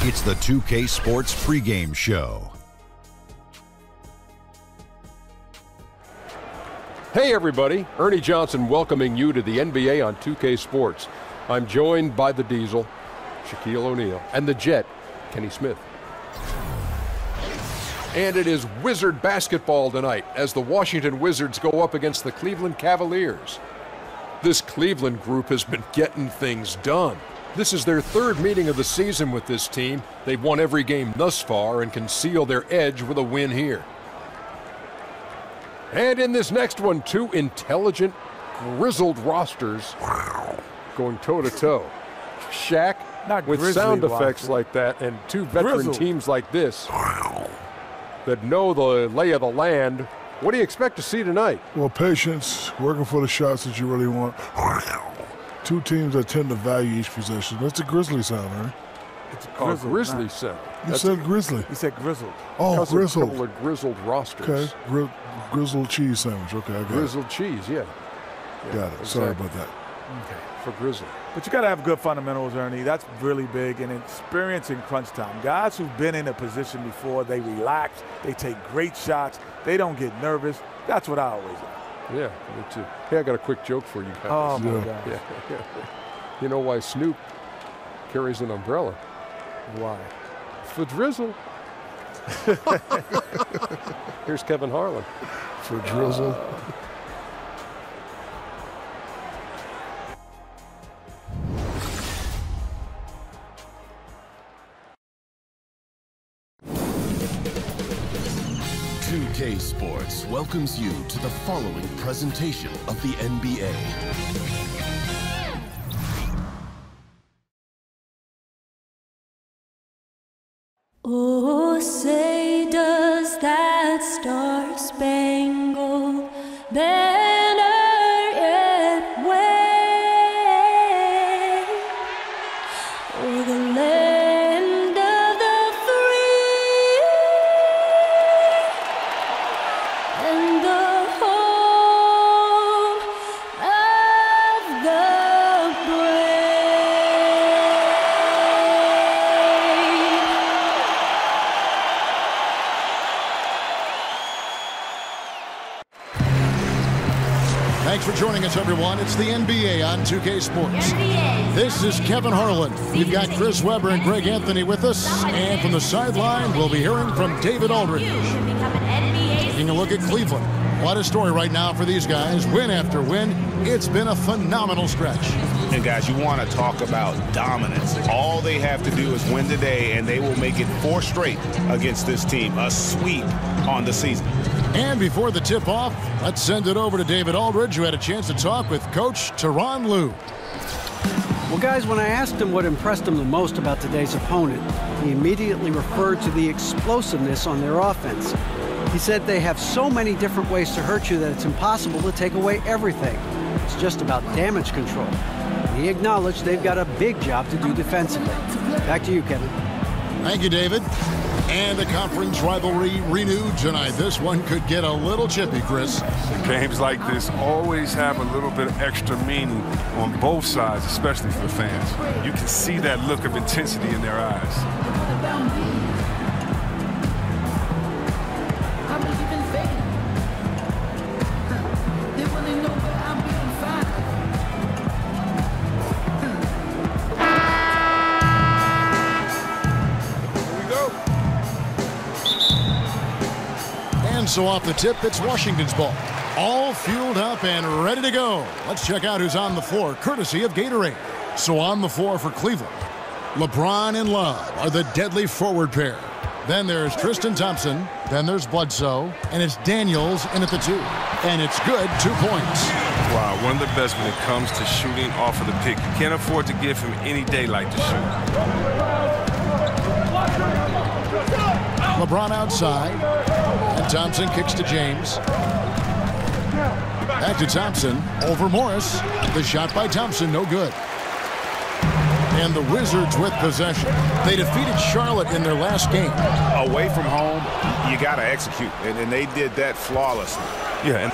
It's the 2K Sports pregame show. Hey everybody, Ernie Johnson welcoming you to the NBA on 2K Sports. I'm joined by the Diesel, Shaquille O'Neal, and the Jet, Kenny Smith. And it is Wizard basketball tonight as the Washington Wizards go up against the Cleveland Cavaliers. This Cleveland group has been getting things done. This is their third meeting of the season with this team. They've won every game thus far and can seal their edge with a win here. And in this next one, two intelligent, grizzled rosters going toe-to-toe. Shaq, with sound effects like that, and two veteran teams like this that know the lay of the land. What do you expect to see tonight? Well, patience, working for the shots that you really want. Two teams that tend to value each possession. That's a Grizzly sound, right? It's a Grizzly sound. You said Grizzly. You said grizzled. Oh, grizzled. A couple of grizzled rosters. Okay, grizzled cheese sandwich. Okay, I got grizzled cheese, yeah. Got it. Exactly. Sorry about that. Okay, for grizzly. But you got to have good fundamentals, Ernie. That's really big. And experience in crunch time. Guys who've been in a position before, they relax. They take great shots. They don't get nervous. That's what I always like. Yeah, me too. Hey, I got a quick joke for you guys. Oh, my God. Yeah. You know why Snoop carries an umbrella? Why? For drizzle. Here's Kevin Harlan. For drizzle. 2K Sports welcomes you to the following presentation of the NBA. Oh, say does that star-spangled banner yet wave o'er the land of the free and the home of the Thanks for joining us, everyone. It's the NBA on 2K Sports. This is Kevin Harlan. We've got Chris Webber and Greg Anthony with us. And from the sideline, we'll be hearing from David Aldridge. Taking a look at Cleveland. What a story right now for these guys. Win after win. It's been a phenomenal stretch. And guys, you want to talk about dominance. All they have to do is win today, and they will make it 4 straight against this team. A sweep on the season. And before the tip-off, let's send it over to David Aldridge, who had a chance to talk with Coach Tyronn Lue. Well, guys, when I asked him what impressed him the most about today's opponent, he immediately referred to the explosiveness on their offense. He said they have so many different ways to hurt you that it's impossible to take away everything. It's just about damage control. And he acknowledged they've got a big job to do defensively. Back to you, Kevin. Thank you, David. And the conference rivalry renewed tonight. This one could get a little chippy, Chris. Games like this always have a little bit of extra meaning on both sides, especially for the fans. You can see that look of intensity in their eyes. So off the tip, it's Washington's ball. All fueled up and ready to go. Let's check out who's on the floor, courtesy of Gatorade. So on the floor for Cleveland, LeBron and Love are the deadly forward pair. Then there's Tristan Thompson. Then there's Bledsoe. And it's Daniels in at the 2. And it's good, 2 points. Wow, one of the best when it comes to shooting off of the pick. You can't afford to give him any daylight to shoot. LeBron outside. And Thompson kicks to James. Back to Thompson. Over Morris. The shot by Thompson, no good. And the Wizards with possession. They defeated Charlotte in their last game. Away from home, you got to execute. And they did that flawlessly. Yeah. And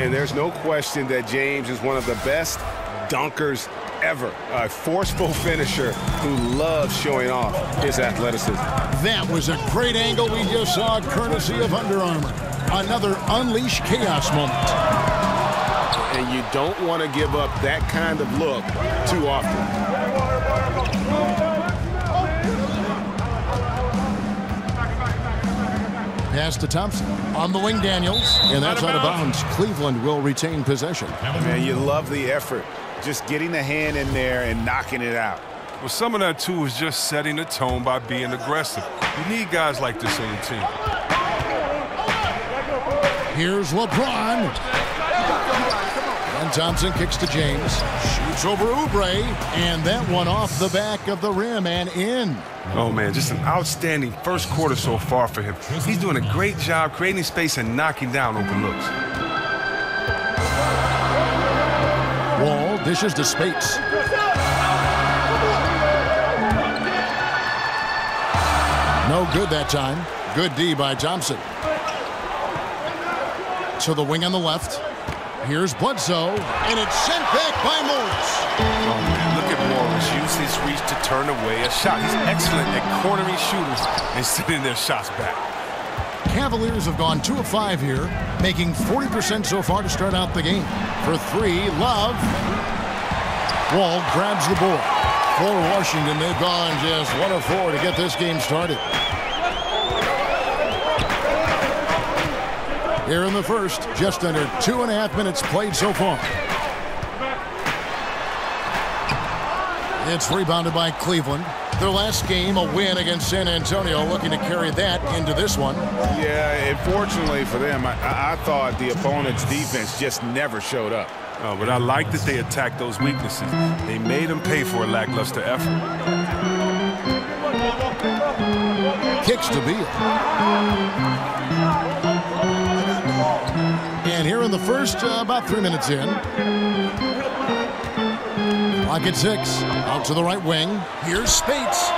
and there's no question that James is one of the best dunkers ever. A forceful finisher who loves showing off his athleticism. That was a great angle we just saw, courtesy of Under Armour. Another Unleash Chaos moment. And you don't want to give up that kind of look too often. Pass to Thompson. On the wing, Daniels. And that's out of bounds. Cleveland will retain possession. Man, you love the effort. Just getting the hand in there and knocking it out. Well, some of that, too, is just setting the tone by being aggressive. You need guys like this on your team. Here's LeBron. And Thompson kicks to James. Shoots over Oubre. And that one off the back of the rim and in. Oh, man, just an outstanding first quarter so far for him. He's doing a great job creating space and knocking down open looks. Wall dishes to Spates. No good that time. Good D by Thompson. To the wing on the left. Here's Bledsoe, and it's sent back by Morris. Oh, man, look at Morris. Use his reach to turn away a shot. He's excellent at cornering shooters and sending their shots back. Cavaliers have gone 2 of 5 here, making 40% so far to start out the game. For 3, Love. Wall grabs the board. For Washington, they've gone just 1 of 4 to get this game started. Here in the first, just under 2.5 minutes played so far. It's rebounded by Cleveland. Their last game, a win against San Antonio, looking to carry that into this one. Yeah, unfortunately for them, I thought the opponent's defense just never showed up. Oh, but I like that they attacked those weaknesses. They made them pay for a lackluster effort. Kicks to Beal. And here in the first, about 3 minutes in. Clock at 6. Out to the right wing. Here's Spates.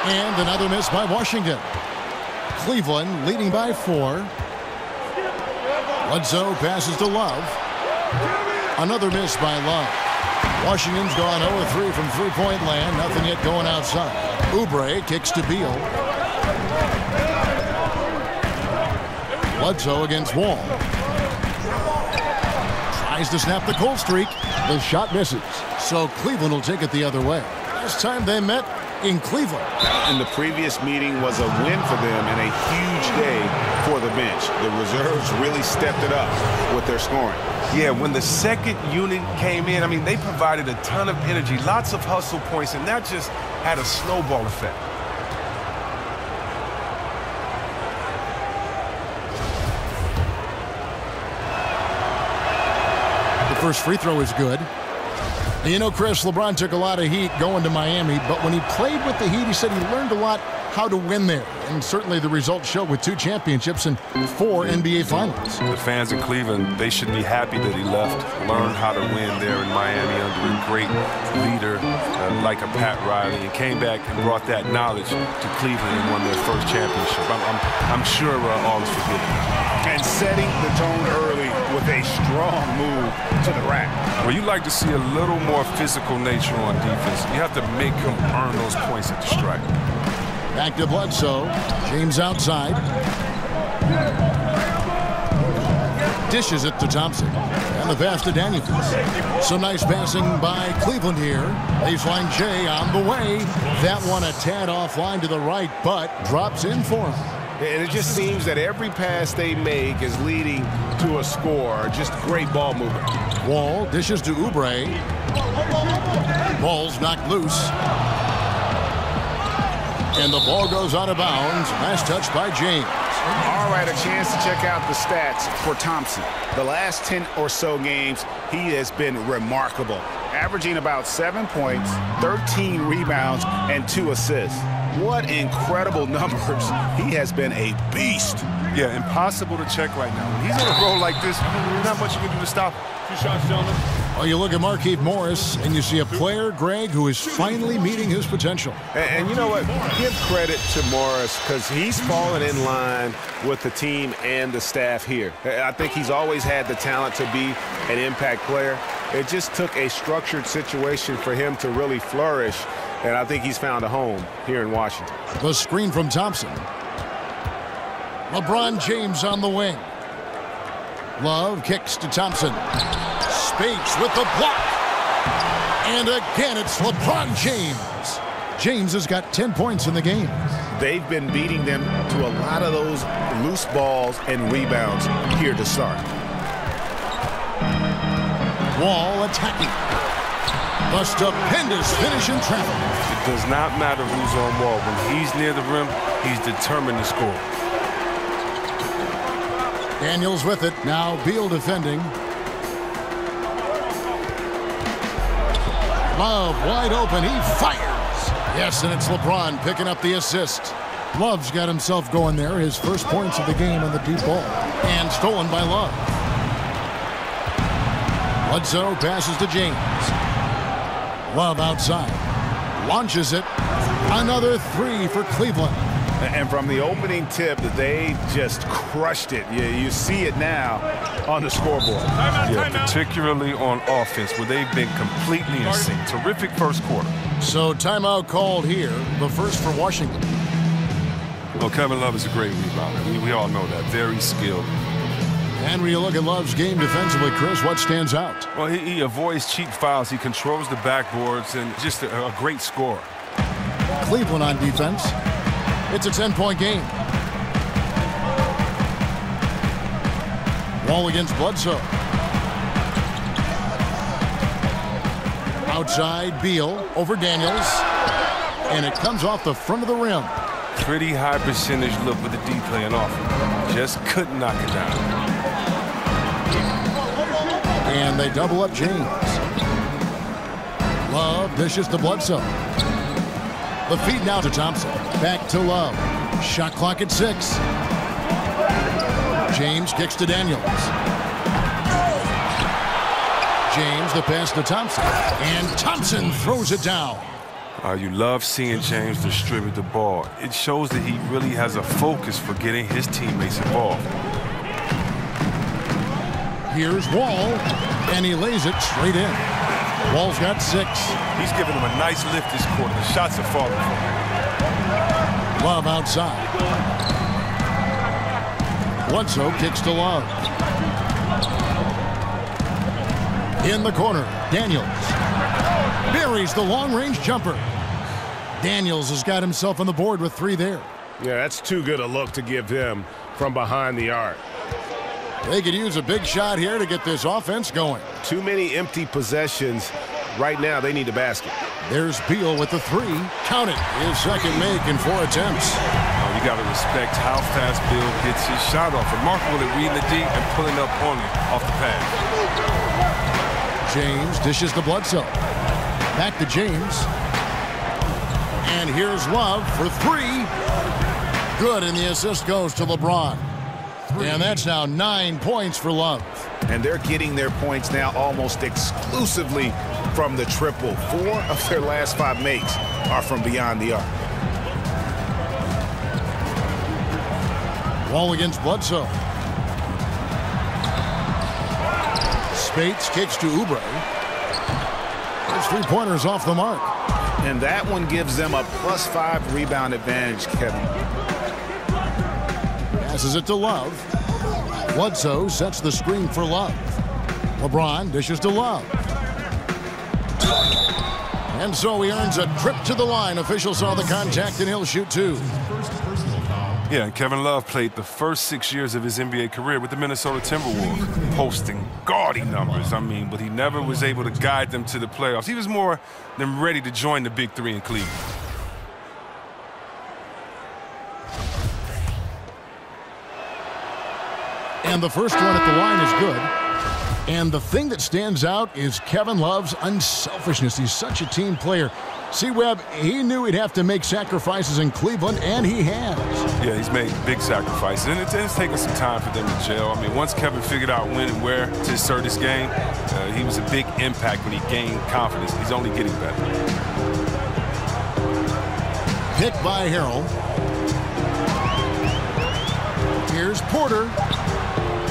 And another miss by Washington. Cleveland leading by 4. Bledsoe passes to Love. Another miss by Love. Washington's gone 0-3 from three-point land. Nothing yet going outside. Oubre kicks to Beal. Bledsoe against Wall. Tries to snap the cold streak. The shot misses. So Cleveland will take it the other way. Last time they met in Cleveland. And the previous meeting was a win for them and a huge day for the bench. The reserves really stepped it up with their scoring. Yeah, when the second unit came in, I mean, they provided a ton of energy, lots of hustle points, and that just had a snowball effect. The first free throw is good. And you know, Chris, LeBron took a lot of heat going to Miami, but when he played with the Heat, he said he learned a lot how to win there. And certainly the results show with 2 championships and 4 NBA Finals. The fans in Cleveland, they should be happy that he left, learned how to win there in Miami under a great leader like a Pat Riley, and came back and brought that knowledge to Cleveland and won their first championship. I'm sure all is forgiven. And setting the tone early with a strong move to the rack. Well, you like to see a little more physical nature on defense. You have to make him earn those points at the stripe. Back to Bledsoe. James outside. Dishes it to Thompson. And the pass to Daniels. Some nice passing by Cleveland here. Baseline J on the way. That one a tad offline to the right, but drops in for him. And it just seems that every pass they make is leading to a score. Just great ball movement. Wall dishes to Oubre. Ball's knocked loose. And the ball goes out of bounds. Last touch by James. All right, a chance to check out the stats for Thompson. The last 10 or so games, he has been remarkable. Averaging about 7 points, 13 rebounds, and 2 assists. What incredible numbers. He has been a beast. Yeah, impossible to check right now. When he's on a roll like this, there's not much you can do to stop him. 2 shots, gentlemen. Well, you look at Markieff Morris, and you see a player, Greg, who is finally meeting his potential. And you know what? Give credit to Morris because he's fallen in line with the team and the staff here. I think he's always had the talent to be an impact player. It just took a structured situation for him to really flourish, and I think he's found a home here in Washington. The screen from Thompson. LeBron James on the wing. Love kicks to Thompson. Spates with the block. And again, it's LeBron James. James has got 10 points in the game. They've been beating them to a lot of those loose balls and rebounds here to start. Wall attacking. A stupendous finish in traffic. It does not matter who's on Wall. When he's near the rim, he's determined to score. Daniels with it. Now Beal defending. Love wide open. He fires. Yes, and it's LeBron picking up the assist. Love's got himself going there. His first points of the game on the deep ball. And stolen by Love. Bledsoe passes to James. Love outside. Launches it. Another three for Cleveland. And from the opening tip, they just crushed it. You see it now on the scoreboard. Particularly on offense, where they've been completely in sync. Terrific first quarter. So timeout called here, the first for Washington. Well, Kevin Love is a great rebounder. We all know that. Very skilled. And when you look at Love's game defensively, Chris, what stands out? Well, he avoids cheap fouls. He controls the backboards and just a great scorer. Cleveland on defense. It's a 10-point game. Wall against Bledsoe. Outside, Beal over Daniels. And it comes off the front of the rim. Pretty high percentage look with the D playing off. Just couldn't knock it down. And they double up James. Love dishes to Bledsoe. The feed now to Thompson. Back to Love. Shot clock at 6. James kicks to Daniels. James the pass to Thompson. And Thompson throws it down. You love seeing James distribute the ball. It shows that he really has a focus for getting his teammates involved. Here's Wall, and he lays it straight in. Wall's got 6. He's giving him a nice lift this quarter. The shots are falling for him. Love outside. Bledsoe kicks to Love. In the corner, Daniels. Buries the long-range jumper. Daniels has got himself on the board with 3 there. Yeah, that's too good a look to give him from behind the arc. They could use a big shot here to get this offense going. Too many empty possessions. Right now, they need a basket. There's Beal with the 3. Count it. His second make in 4 attempts. You got to respect how fast Beal gets his shot off. Remarkable at reading the D and pulling up on it off the pass. James dishes to Bledsoe. Back to James. And here's Love for 3. Good, and the assist goes to LeBron. And that's now 9 points for Love. And they're getting their points now almost exclusively from the triple. 4 of their last 5 makes are from beyond the arc. Wall against Bledsoe. Spates kicks to Oubre. His 3-pointers off the mark. And that one gives them a +5 rebound advantage, Kevin. Passes it to Love. Bledsoe sets the screen for Love. LeBron dishes to Love. And so he earns a trip to the line. Officials saw the contact, and he'll shoot 2. Yeah, and Kevin Love played the first 6 years of his NBA career with the Minnesota Timberwolves, posting gaudy numbers, but he never was able to guide them to the playoffs. He was more than ready to join the Big 3 in Cleveland. And the first one at the line is good. And the thing that stands out is Kevin Love's unselfishness. He's such a team player. See, Webb, he knew he'd have to make sacrifices in Cleveland, and he has. Yeah, he's made big sacrifices, and it's taken some time for them to gel. I mean, once Kevin figured out when and where to insert this game, he was a big impact when he gained confidence. He's only getting better. Hit by Harrell. Here's Porter.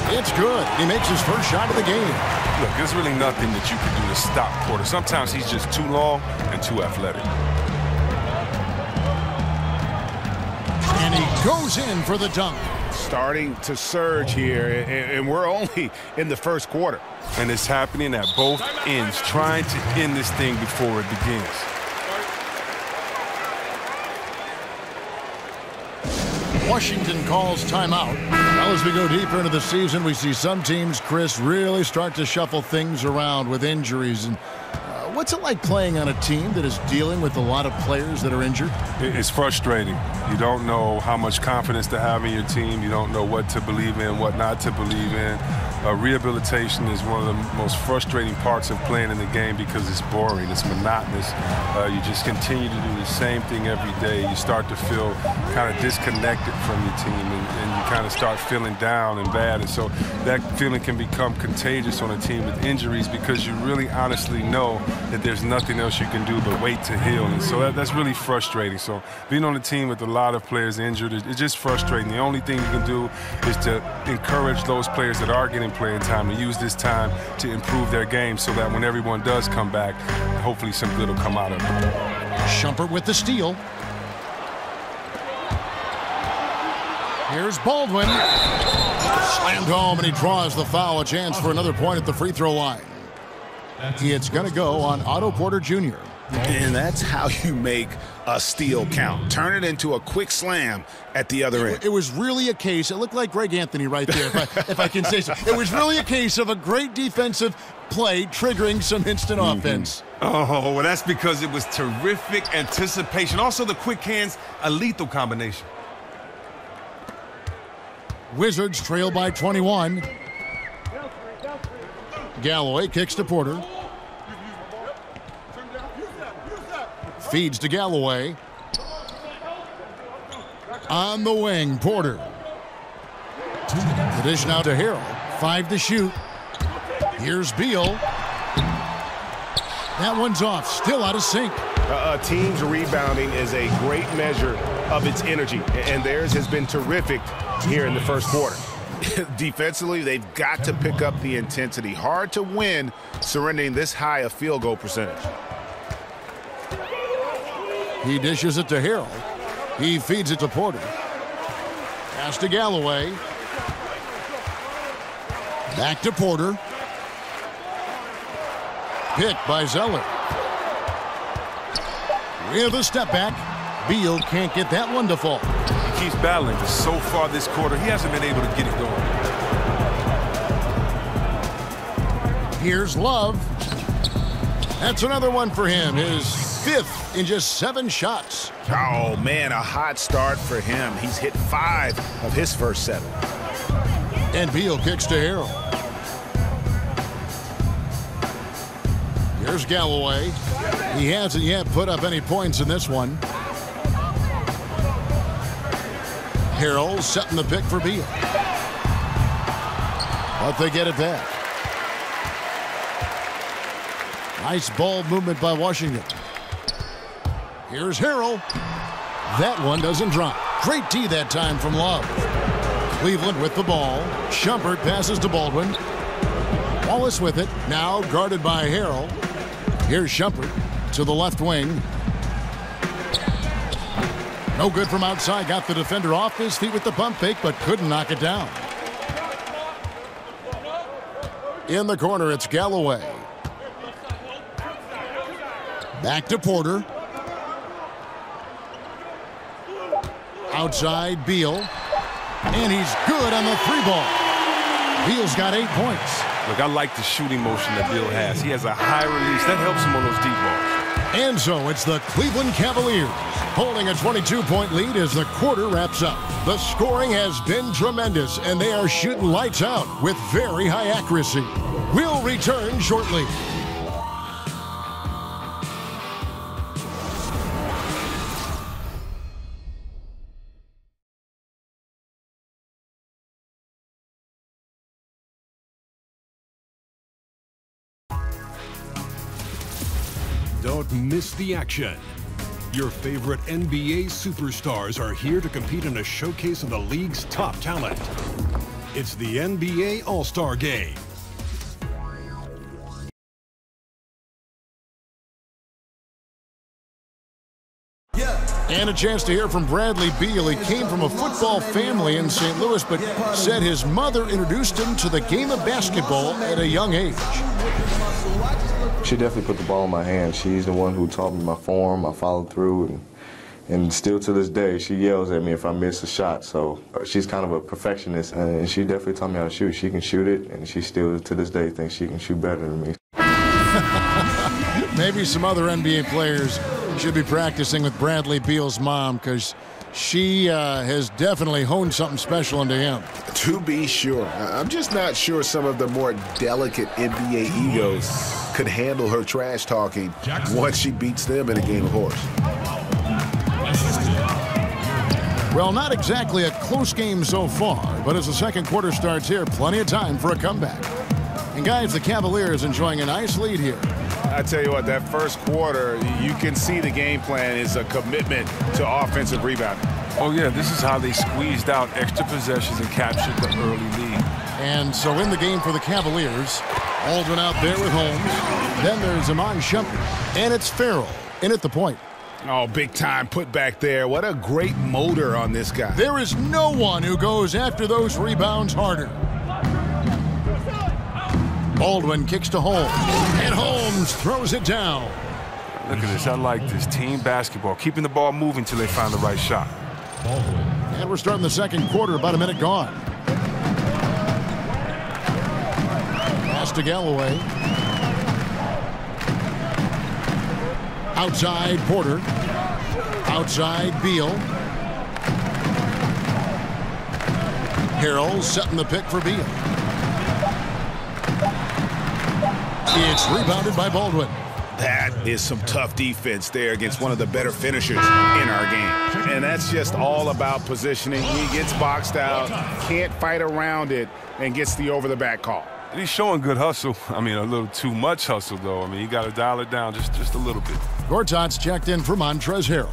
It's good. He makes his first shot of the game. Look, there's really nothing that you can do to stop Porter. Sometimes he's just too long and too athletic. And he goes in for the dunk. Starting to surge here, and we're only in the first quarter. And it's happening at both ends, trying to end this thing before it begins. Washington calls timeout. Well, as we go deeper into the season, we see some teams, Chris, really start to shuffle things around with injuries. And what's it like playing on a team that is dealing with a lot of players that are injured? It's frustrating. You don't know how much confidence to have in your team. You don't know what to believe in, what not to believe in. Rehabilitation is one of the most frustrating parts of playing in the game because it's boring, it's monotonous. You just continue to do the same thing every day. You start to feel kind of disconnected from your team, and you kind of start feeling down and bad. And so that feeling can become contagious on a team with injuries because you really honestly know that there's nothing else you can do but wait to heal. And so that's really frustrating. So being on a team with a lot of players injured, it's just frustrating. The only thing you can do is to encourage those players that are getting playing time to use this time to improve their game so that when everyone does come back, hopefully some good will come out of it. Shumpert with the steal. Here's Baldwin. Slammed home, and he draws the foul. A chance for another point at the free throw line. It's going to go on Otto Porter Jr. And that's how you make a steal count. Turn it into a quick slam at the other end. It was really a case, it looked like Greg Anthony right there, if I can say so. It was really a case of a great defensive play triggering some instant offense. Oh, well, that's because it was terrific anticipation. Also, the quick hands, a lethal combination. Wizards trail by 21. Galloway kicks to Porter. Feeds to Galloway. On the wing, Porter. The dish now to Harrell. 5 to shoot. Here's Beal. That one's off. Still out of sync. A team's rebounding is a great measure of its energy, and theirs has been terrific here in the first quarter. Defensively, they've got to pick up the intensity. Hard to win surrendering this high a field goal percentage. He dishes it to Harrell. He feeds it to Porter. Pass to Galloway. Back to Porter. Picked by Zeller. With a step back. Beal can't get that one to fall. He keeps battling, but so far this quarter, he hasn't been able to get it going. Here's Love. That's another one for him. His 5th in just 7 shots. Oh, man, a hot start for him. He's hit 5 of his first 7. And Beal kicks to Harrell. Here's Galloway. He hasn't yet put up any points in this one. Harrell setting the pick for Beal. But they get it back. Nice ball movement by Washington. Here's Harrell. That one doesn't drop. Great D that time from Love. Cleveland with the ball. Shumpert passes to Baldwin. Wallace with it. Now guarded by Harrell. Here's Shumpert to the left wing. No good from outside. Got the defender off his feet with the pump fake, but couldn't knock it down. In the corner, it's Galloway. Back to Porter. Outside, Beal. And he's good on the 3-ball. Beal's got 8 points. Look, I like the shooting motion that Beal has. He has a high release. That helps him on those deep balls. And so it's the Cleveland Cavaliers holding a 22-point lead as the quarter wraps up. The scoring has been tremendous, and they are shooting lights out with very high accuracy. We'll return shortly. Don't miss the action. Your favorite NBA superstars are here to compete in a showcase of the league's top talent. It's the NBA All-Star Game. And a chance to hear from Bradley Beal. He came from a football family in St. Louis, but said his mother introduced him to the game of basketball at a young age. She definitely put the ball in my hand. She's the one who taught me my form, my follow-through, and still to this day, she yells at me if I miss a shot. So she's kind of a perfectionist, and she definitely taught me how to shoot. She can shoot it, and she still, to this day, thinks she can shoot better than me. Maybe some other NBA players should be practicing with Bradley Beal's mom, because she has definitely honed something special into him. To be sure. I'm just not sure some of the more delicate NBA egos could handle her trash talking once she beats them in a game of horse. Well, not exactly a close game so far, but as the second quarter starts here, plenty of time for a comeback. And guys, the Cavaliers enjoying a nice lead here. I tell you what, that first quarter, you can see the game plan is a commitment to offensive rebounding. Oh, yeah, this is how they squeezed out extra possessions and captured the early lead. And so in the game for the Cavaliers, Aldrin out there with Holmes. Then there's Iman Shumpert, and it's Farrell in at the point. Oh, big time put back there. What a great motor on this guy. There is no one who goes after those rebounds harder. Baldwin kicks to Holmes, and Holmes throws it down. Look at this. I like this. Team basketball. Keeping the ball moving until they find the right shot. And we're starting the second quarter, about a minute gone. Pass to Galloway. Outside Porter. Outside Beal. Harrell setting the pick for Beal. It's rebounded by Baldwin. That is some tough defense there against one of the better finishers in our game. And that's just all about positioning. He gets boxed out, can't fight around it, and gets the over-the-back call. He's showing good hustle. I mean, a little too much hustle, though. I mean, you got to dial it down just a little bit. Gortat's checked in for Montrezl Harrell.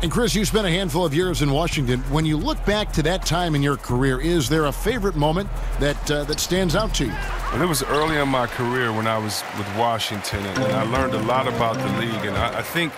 And Chris, you spent a handful of years in Washington. When you look back to that time in your career, is there a favorite moment that stands out to you? Well, it was early in my career when I was with Washington, and I learned a lot about the league. And I think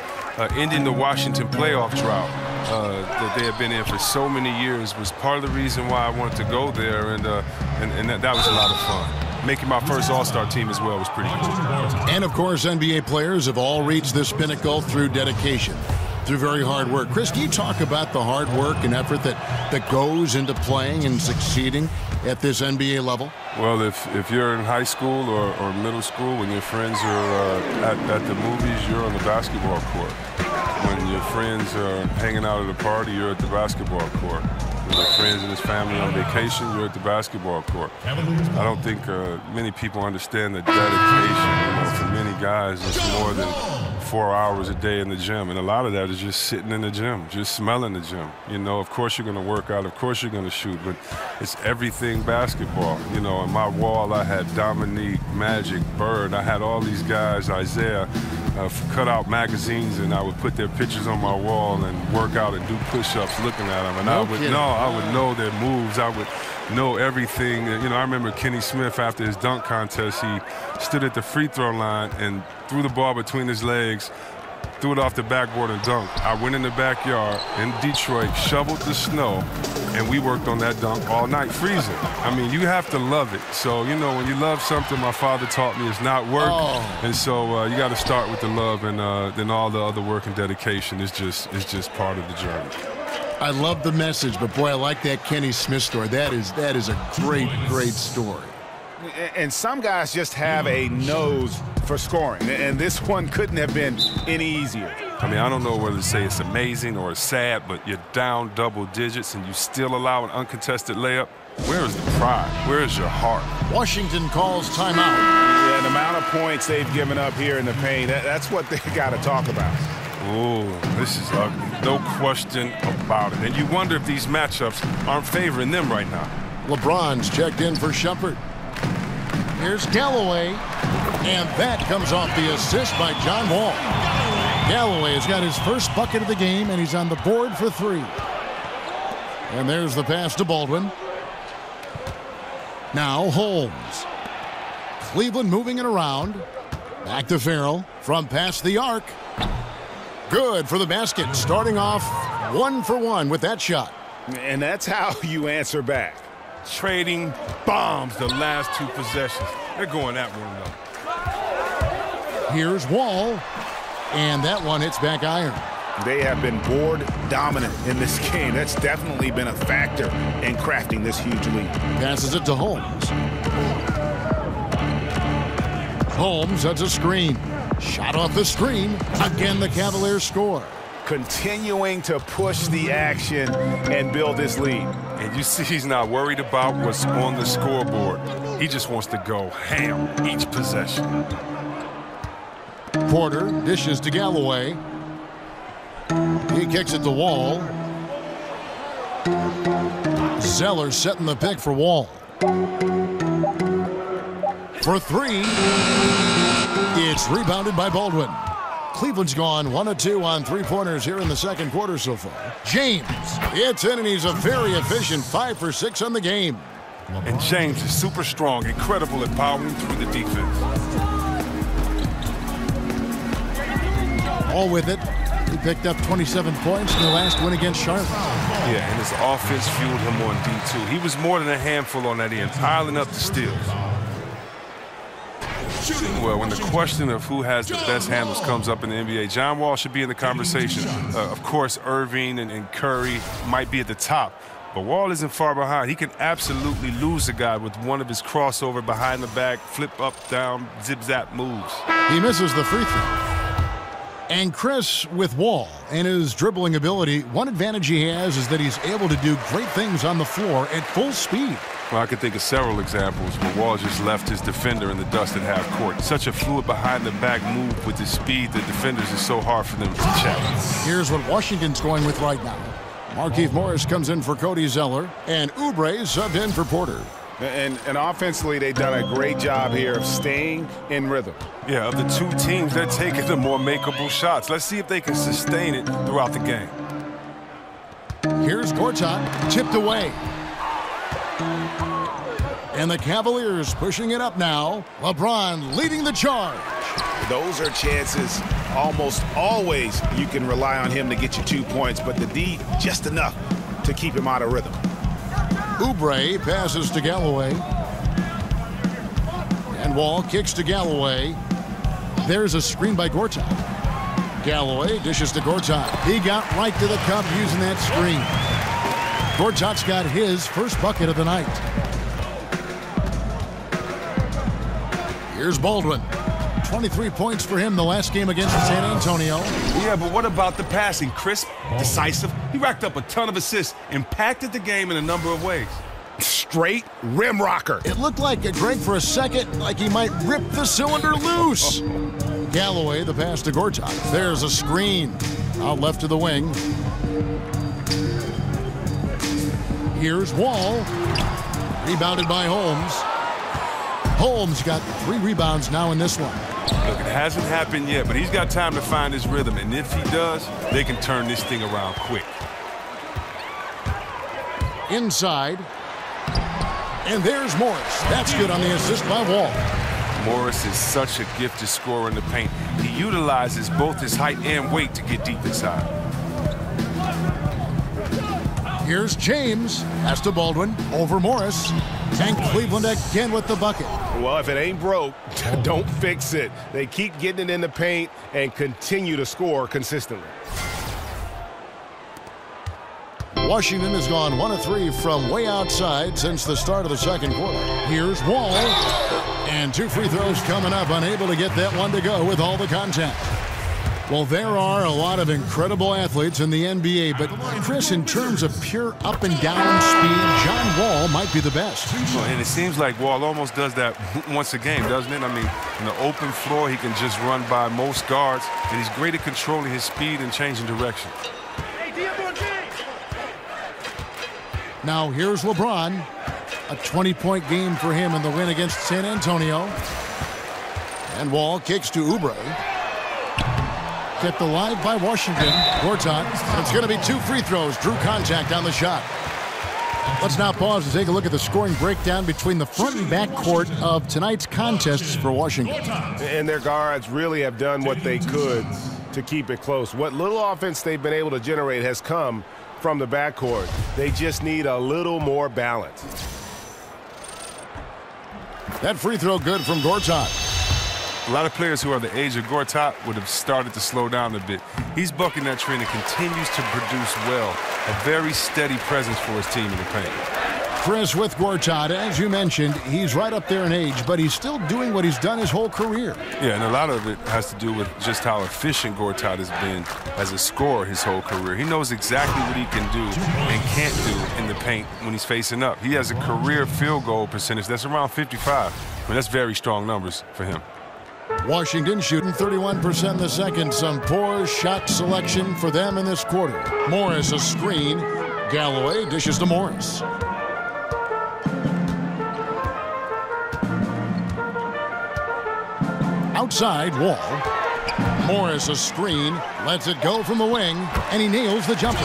ending the Washington playoff drought that they had been in for so many years was part of the reason why I wanted to go there, and that was a lot of fun. Making my first All-Star team as well was pretty cool. And, of course, NBA players have all reached this pinnacle through dedication, through very hard work. Chris, can you talk about the hard work and effort that goes into playing and succeeding at this NBA level? Well, if you're in high school or middle school, when your friends are at the movies, you're on the basketball court. When your friends are hanging out at a party, you're at the basketball court. When your friends and his family on vacation, you're at the basketball court. I don't think many people understand the dedication. For many guys, it's more than 4 hours a day in the gym, and a lot of that is just sitting in the gym, just smelling the gym. Of course you're going to work out, of course you're going to shoot, but it's everything basketball. On my wall I had Dominique, Magic, Bird. I had all these guys, Isaiah, cut out magazines, and I would put their pictures on my wall and work out and do push-ups looking at them, and I would know their moves. I would know everything. I remember Kenny Smith after his dunk contest, he stood at the free throw line and threw the ball between his legs, threw it off the backboard and dunked. I went in the backyard in Detroit, shoveled the snow, and we worked on that dunk all night, freezing. I mean, you have to love it. So, when you love something, my father taught me it's not work. And so you got to start with the love, and then all the other work and dedication is just part of the journey. I love the message, but boy, I like that Kenny Smith story. That is a great story. And some guys just have a nose for scoring, and this one couldn't have been any easier. I mean, I don't know whether to say it's amazing or it's sad, but you're down double digits and you still allow an uncontested layup. Where is the pride? Where is your heart? Washington calls timeout. Yeah, the amount of points they've given up here in the paint, that's what they got to talk about. Oh, this is ugly. No question about it. And you wonder if these matchups aren't favoring them right now. LeBron's checked in for Shumpert. Here's Galloway. And that comes off the assist by John Wall. Galloway has got his first bucket of the game, and he's on the board for 3. And there's the pass to Baldwin. Now Holmes. Cleveland moving it around. Back to Farrell from past the arc. Good for the basket. Starting off 1 for 1 with that shot. And that's how you answer back. Trading bombs the last 2 possessions. They're going at one another. Here's Wall. And that one hits back iron. They have been board dominant in this game. That's definitely been a factor in crafting this huge lead. Passes it to Holmes. Holmes has a screen. Shot off the screen. Again, the Cavaliers score. Continuing to push the action and build this lead. And you see he's not worried about what's on the scoreboard. He just wants to go ham each possession. Porter dishes to Galloway. He kicks it to Wall. Zeller setting the pick for Wall. For 3. It's rebounded by Baldwin. Cleveland's gone 1 of 2 on 3-pointers here in the second quarter so far. James, it's in, and he's a very efficient 5 for 6 on the game. And James is super strong, incredible at powering through the defense. All with it. He picked up 27 points in the last win against Charlotte. Yeah, and his offense fueled him on D2. He was more than a handful on that end, piling up the steals. Well, when the question of who has the best handles comes up in the NBA, John Wall should be in the conversation. Of course, Irving and Curry might be at the top, but Wall isn't far behind. He can absolutely lose a guy with one of his crossover behind the back, flip up, down, zip-zap moves. He misses the free throw. And Chris, with Wall and his dribbling ability, one advantage he has is that he's able to do great things on the floor at full speed. Well, I could think of several examples where Wall just left his defender in the dust at half court. Such a fluid behind-the-back move with the speed the defenders is so hard for them to check. Here's what Washington's going with right now. Markieff Morris comes in for Cody Zeller, and Oubre subbed in for Porter. And offensively, they've done a great job here of staying in rhythm. Yeah, of the 2 teams, they're taking the more makeable shots. Let's see if they can sustain it throughout the game. Here's Gortat, tipped away. And the Cavaliers pushing it up now. LeBron leading the charge. Those are chances almost always you can rely on him to get you 2 points, but the D just enough to keep him out of rhythm. Oubre passes to Galloway. And Wall kicks to Galloway. There's a screen by Gortat. Galloway dishes to Gortat. He got right to the cup using that screen. Gortat's got his first bucket of the night. Here's Baldwin. 23 points for him the last game against San Antonio. Yeah, but what about the passing? Crisp, decisive. He racked up a ton of assists, impacted the game in a number of ways. Straight rim rocker. It looked like a Greg for a second, like he might rip the cylinder loose. Galloway, the pass to Gortat. There's a screen. Out left to the wing. Here's Wall. Rebounded by Holmes. Holmes got 3 rebounds now in this one. Look, it hasn't happened yet, but he's got time to find his rhythm. And if he does, they can turn this thing around quick. Inside. And there's Morris. That's good on the assist by Wall. Morris is such a gifted scorer in the paint. He utilizes both his height and weight to get deep inside. Here's James. Pass to Baldwin. Over Morris. And Cleveland again with the bucket. Well, if it ain't broke, don't fix it. They keep getting it in the paint and continue to score consistently. Washington has gone 1 of 3 from way outside since the start of the second quarter. Here's Wall. And 2 free throws coming up. Unable to get that one to go with all the contact. Well, there are a lot of incredible athletes in the NBA, but Chris, in terms of pure up and down speed, John Wall might be the best. Well, and it seems like Wall almost does that once a game, doesn't it? I mean, in the open floor, he can just run by most guards, and he's great at controlling his speed and changing direction. Now here's LeBron. A 20-point game for him in the win against San Antonio. And Wall kicks to Oubre. Kept alive by Washington. Gortat. It's going to be 2 free throws. Drew contact on the shot. Let's now pause to take a look at the scoring breakdown between the front and back court of tonight's contests for Washington. And their guards really have done what they could to keep it close. What little offense they've been able to generate has come from the backcourt. They just need a little more balance. That free throw good from Gortat. A lot of players who are the age of Gortat would have started to slow down a bit. He's bucking that trend and continues to produce well. A very steady presence for his team in the paint. Chris, with Gortat, as you mentioned, he's right up there in age, but he's still doing what he's done his whole career. Yeah, and a lot of it has to do with just how efficient Gortat has been as a scorer his whole career. He knows exactly what he can do and can't do in the paint when he's facing up. He has a career field goal percentage that's around 55. I mean, that's very strong numbers for him. Washington shooting 31% in the second. Some poor shot selection for them in this quarter. Morris a screen. Galloway dishes to Morris. Outside, Wall. Morris a screen. Lets it go from the wing. And he nails the jumper.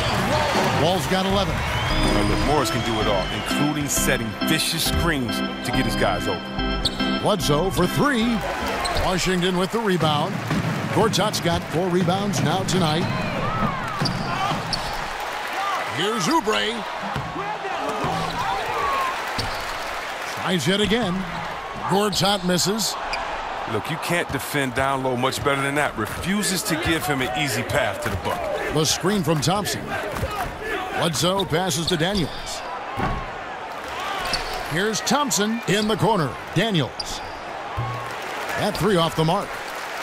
Wall's got 11. Look, Morris can do it all, including setting vicious screens to get his guys open. Bledsoe for 3. Washington with the rebound. Gortat's got 4 rebounds now tonight. Here's Oubre. Tries yet again. Gortat misses. Look, you can't defend down low much better than that. Refuses to give him an easy path to the bucket. The screen from Thompson. Bledsoe passes to Daniels. Here's Thompson in the corner. Daniels. That 3 off the mark.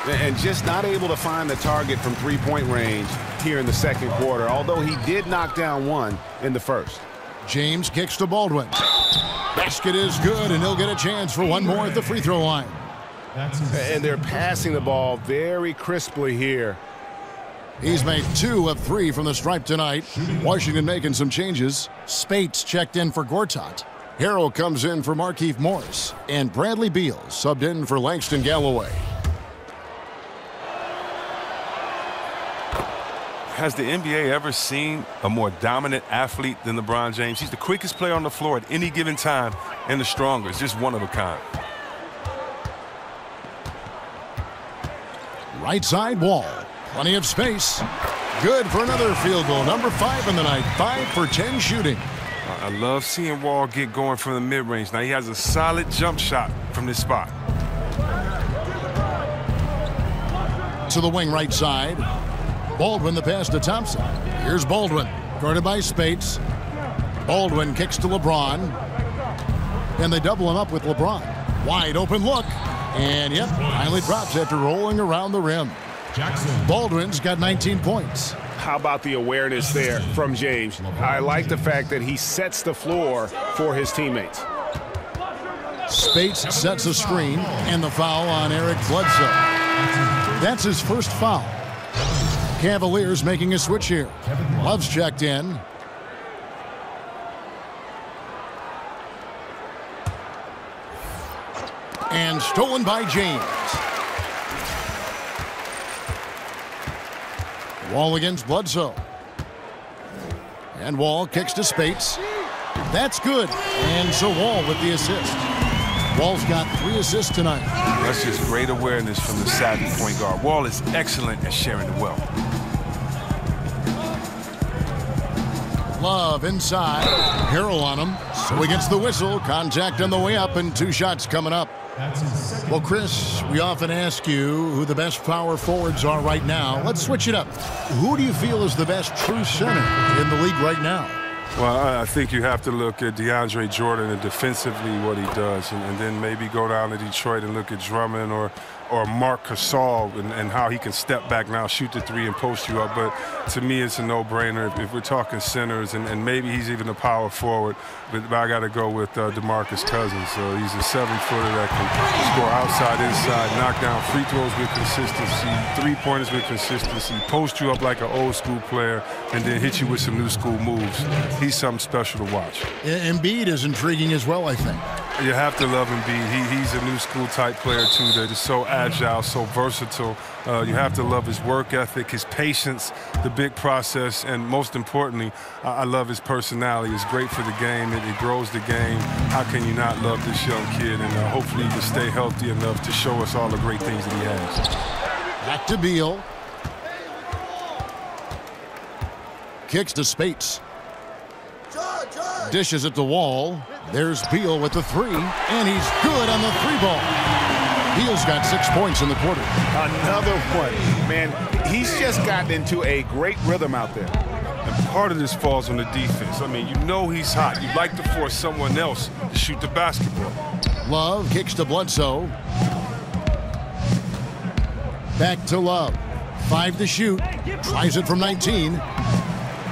And just not able to find the target from three-point range here in the second quarter, although he did knock down 1 in the first. James kicks to Baldwin. Basket is good, and he'll get a chance for 1 more at the free throw line. And they're passing the ball very crisply here. He's made 2 of 3 from the stripe tonight. Washington making some changes. Spates checked in for Gortat. Harrell comes in for Markieff Morris. And Bradley Beal subbed in for Langston Galloway. Has the NBA ever seen a more dominant athlete than LeBron James? He's the quickest player on the floor at any given time and the strongest. Just one of a kind. Right side Wall. Plenty of space. Good for another field goal. Number 5 in the night. 5 for 10 shooting. I love seeing Wall get going from the mid-range. Now he has a solid jump shot from this spot. To the wing right side. Baldwin the pass to Thompson. Here's Baldwin. Guarded by Spates. Baldwin kicks to LeBron. And they double him up with LeBron. Wide open look. And yep, finally drops after rolling around the rim. Baldwin's got 19 points. How about the awareness there from James? I like the fact that he sets the floor for his teammates. Spates sets a screen, and the foul on Eric Bledsoe. That's his first foul. Cavaliers making a switch here. Love's checked in. And stolen by James. Wall against Bledsoe. And Wall kicks to Spates. That's good. And so Wall with the assist. Wall's got 3 assists tonight. That's just great awareness from the savvy point guard. Wall is excellent at sharing the wealth. Love inside. Harrell on him. So he gets the whistle. Contact on the way up and 2 shots coming up. Well, Chris, we often ask you who the best power forwards are right now. Let's switch it up. Who do you feel is the best true center in the league right now? Well, I think you have to look at DeAndre Jordan and defensively what he does, and then maybe go down to Detroit and look at Drummond or or Mark Gasol and how he can step back now, shoot the three, and post you up. But to me, it's a no-brainer if we're talking centers, and maybe he's even a power forward. But I got to go with DeMarcus Cousins. So he's a 7-footer that can score outside, inside, knock down free throws with consistency, three-pointers with consistency, post you up like an old-school player, and then hit you with some new-school moves. He's something special to watch. Embiid is intriguing as well, I think. You have to love Embiid. He's a new-school type player, too, that is so agile, so versatile. You have to love his work ethic, his patience, the big process, and most importantly, I love his personality. It's great for the game. It grows the game. How can you not love this young kid? And hopefully he can stay healthy enough to show us all the great things that he has. Back to Beal. Kicks to Spates. Dishes at the wall. There's Beal with the three, and he's good on the three ball. Beal's got 6 points in the quarter. Another one. Man, he's just gotten into a great rhythm out there. And part of this falls on the defense. I mean, you know he's hot. You'd like to force someone else to shoot the basketball. Love kicks to Bledsoe. Back to Love. 5 to shoot. Tries it from 19.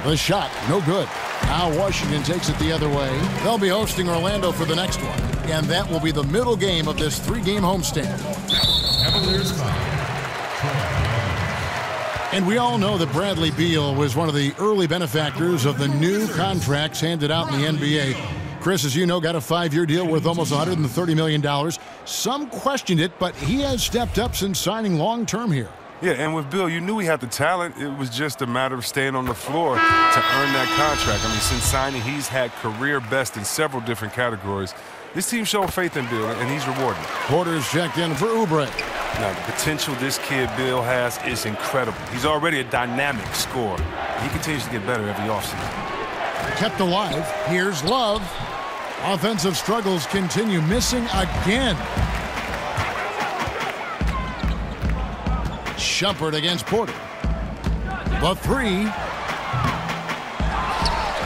The shot, no good. Now Washington takes it the other way. They'll be hosting Orlando for the next one. And that will be the middle game of this 3-game homestand. Cavaliers 5. And we all know that Bradley Beal was one of the early benefactors of the new contracts handed out in the NBA. Chris, as you know, got a 5-year deal worth almost $130 million. Some questioned it, but he has stepped up since signing long-term here. Yeah, and with Bill, you knew he had the talent. It was just a matter of staying on the floor to earn that contract. I mean, since signing, he's had career best in several different categories. This team showed faith in Bill, and he's rewarded. Porter's checked in for Oubre. Now, the potential this kid, Bill, has is incredible. He's already a dynamic scorer. He continues to get better every offseason. Kept alive. Here's Love. Offensive struggles continue. Missing again. Shumpert against Porter. The three.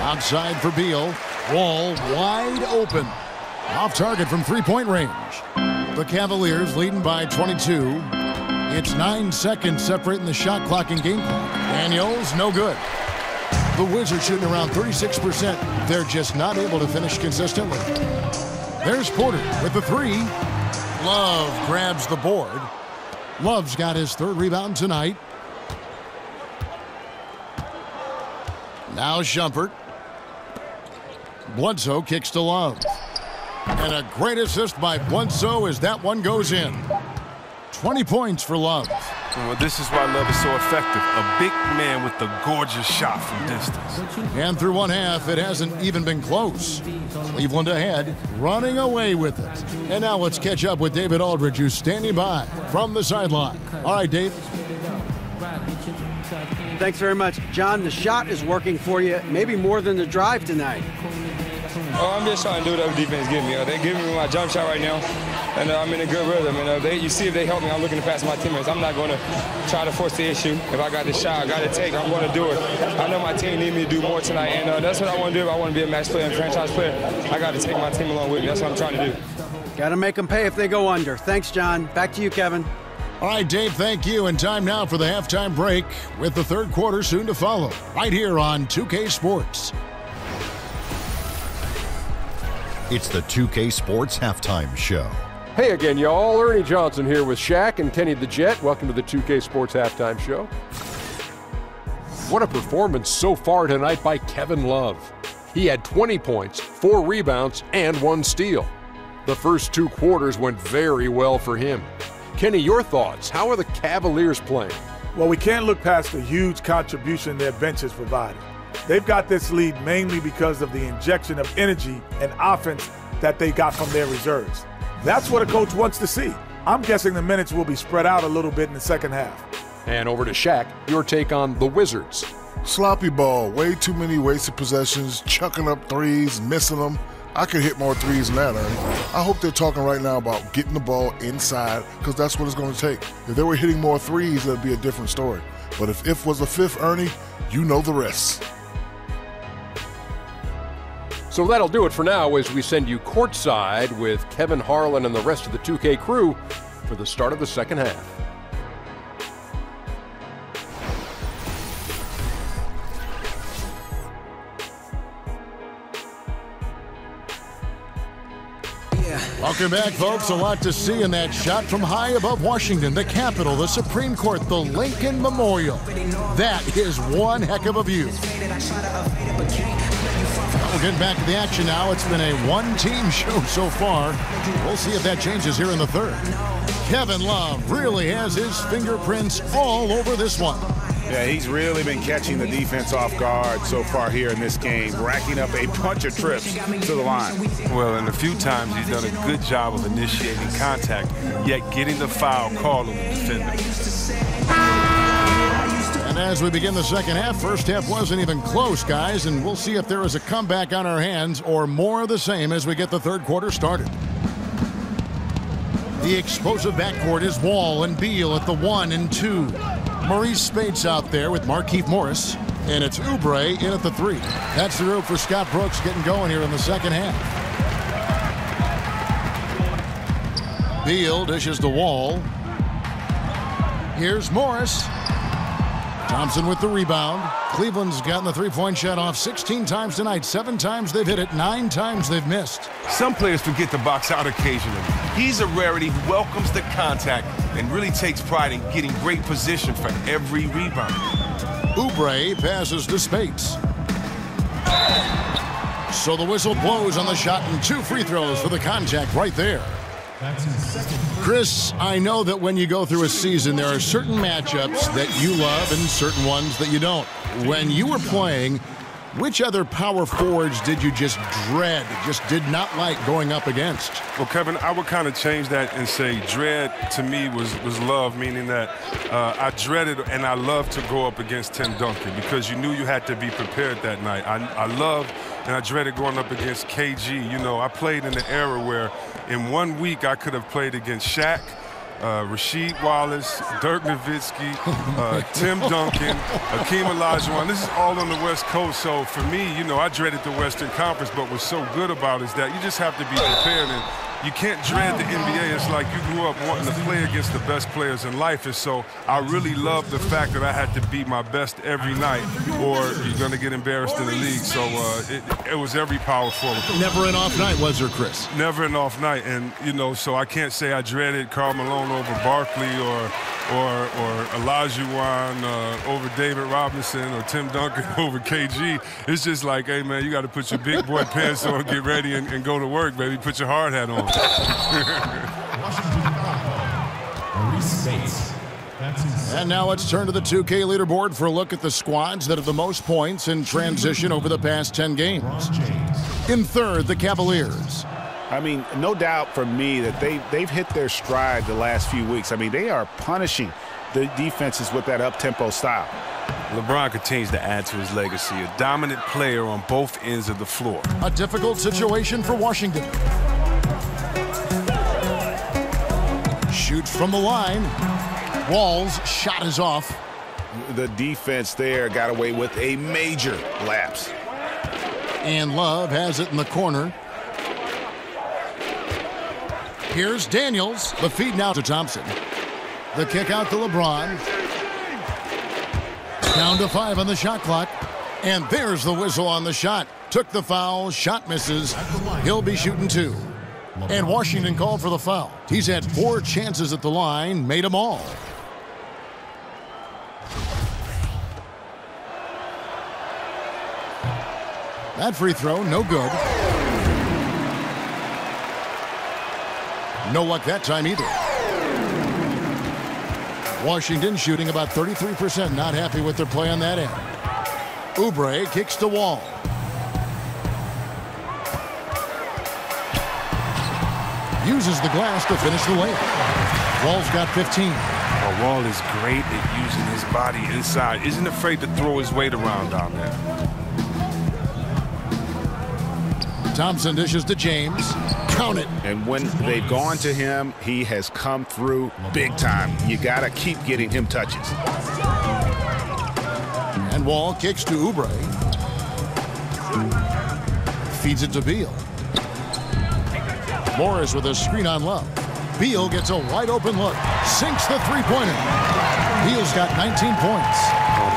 Outside for Beal. Wall wide open. Off target from three-point range. The Cavaliers leading by 22. It's 9 seconds separating the shot clock and game clock. Daniels, no good. The Wizards shooting around 36%. They're just not able to finish consistently. There's Porter with the three. Love grabs the board. Love's got his 3rd rebound tonight. Now Shumpert. Bledsoe kicks to Love. And a great assist by Bledsoe as that one goes in. 20 points for Love. Well, this is why Love is so effective. A big man with a gorgeous shot from distance. And through one half, it hasn't even been close. Cleveland ahead, running away with it. And now let's catch up with David Aldridge, who's standing by from the sideline. All right, Dave. Thanks very much. John, the shot is working for you, maybe more than the drive tonight. Oh, I'm just trying to do whatever defense give me. They're giving me my jump shot right now, and I'm in a good rhythm. And you see if they help me, I'm looking to pass my teammates. I'm not going to try to force the issue. If I got the shot, I got to take, I'm going to do it. I know my team need me to do more tonight, and that's what I want to do. If I want to be a match player and franchise player, I got to take my team along with me. That's what I'm trying to do. Got to make them pay if they go under. Thanks, John. Back to you, Kevin. All right, Dave, thank you. And time now for the halftime break with the 3rd quarter soon to follow right here on 2K Sports. It's the 2K Sports Halftime Show. Hey again, y'all. Ernie Johnson here with Shaq and Kenny the Jet. Welcome to the 2K Sports Halftime Show. What a performance so far tonight by Kevin Love. He had 20 points, 4 rebounds, and 1 steal. The first 2 quarters went very well for him. Kenny, your thoughts? How are the Cavaliers playing? Well, we can't look past the huge contribution their bench has provided. They've got this lead mainly because of the injection of energy and offense that they got from their reserves. That's what a coach wants to see. I'm guessing the minutes will be spread out a little bit in the second half. And over to Shaq, your take on the Wizards. Sloppy ball, way too many wasted possessions, chucking up threes, missing them. I could hit more threes than that, Ernie. I hope they're talking right now about getting the ball inside, because that's what it's going to take. If they were hitting more threes, that'd be a different story. But if was a fifth, Ernie, you know the rest. So that'll do it for now as we send you courtside with Kevin Harlan and the rest of the 2K crew for the start of the second half. Welcome back, folks. A lot to see in that shot from high above Washington, the Capitol, the Supreme Court, the Lincoln Memorial. That is one heck of a view. We'll get back to the action now. It's been a one-team show so far. We'll see if that changes here in the third. Kevin Love really has his fingerprints all over this one. Yeah, he's really been catching the defense off guard so far here in this game, racking up a bunch of trips to the line. Well, and a few times he's done a good job of initiating contact, yet getting the foul called on the defender. And as we begin the second half, first half wasn't even close, guys, and we'll see if there is a comeback on our hands or more of the same as we get the third quarter started. The explosive backcourt is Wall and Beal at the 1 and 2. Maurice Spates out there with Markieff Morris, and it's Oubre in at the 3. That's the rope for Scott Brooks getting going here in the second half. Beal dishes the Wall. Here's Morris. Thompson with the rebound. Cleveland's gotten the three-point shot off 16 times tonight. 7 times they've hit it, 9 times they've missed. Some players forget to box out occasionally. He's a rarity who welcomes the contact and really takes pride in getting great position for every rebound. Oubre passes to Spates. So the whistle blows on the shot and 2 free throws for the contact right there. Chris, I know that when you go through a season, there are certain matchups that you love and certain ones that you don't. When you were playing, which other power forwards did you just dread, just did not like going up against? Well, Kevin, I would kind of change that and say dread to me was love, meaning that I dreaded and I loved to go up against Tim Duncan because you knew you had to be prepared that night. I loved and I dreaded going up against KG. You know, I played in the era where in 1 week I could have played against Shaq, Rasheed Wallace, Dirk Nowitzki, Tim Duncan, Hakeem Olajuwon. This is all on the West Coast. So for me, you know, I dreaded the Western Conference, but what's so good about it is that you just have to be prepared. And you can't dread the NBA. It's like you grew up wanting to play against the best players in life. And so I really love the fact that I had to be my best every night or you're going to get embarrassed in the league. So it was every power forward. Never an off night, was there, Chris? Never an off night. And, you know, so I can't say I dreaded Karl Malone over Barkley or Olajuwon over David Robinson or Tim Duncan over KG. It's just like, hey, man, you got to put your big boy pants on, get ready, and go to work, baby. Put your hard hat on. And now let's turn to the 2K leaderboard for a look at the squads that have the most points in transition over the past 10 games. In third, the Cavaliers. I mean, no doubt for me that they've hit their stride the last few weeks. I mean, they are punishing the defenses with that up-tempo style. LeBron continues to add to his legacy, a dominant player on both ends of the floor. A difficult situation for Washington. Shoots from the line. Wall's shot is off. The defense there got away with a major lapse. And Love has it in the corner. Here's Daniels. The feed now to Thompson. The kick out to LeBron. Down to 5 on the shot clock. And there's the whistle on the shot. Took the foul. Shot misses. He'll be shooting 2. And Washington called for the foul. He's had 4 chances at the line. Made them all. That free throw, no good. No luck that time either. Washington shooting about 33%, not happy with their play on that end. Oubre kicks the Wall. Uses the glass to finish the layup. Wall's got 15. Well, Wall is great at using his body inside. Isn't afraid to throw his weight around down there. Thompson dishes to James. Count it. And when they've gone to him, he has come through big time. You got to keep getting him touches. And Wall kicks to Oubre. Feeds it to Beal. Morris with a screen on Love. Beal gets a wide open look. Sinks the three-pointer. Beal's got 19 points.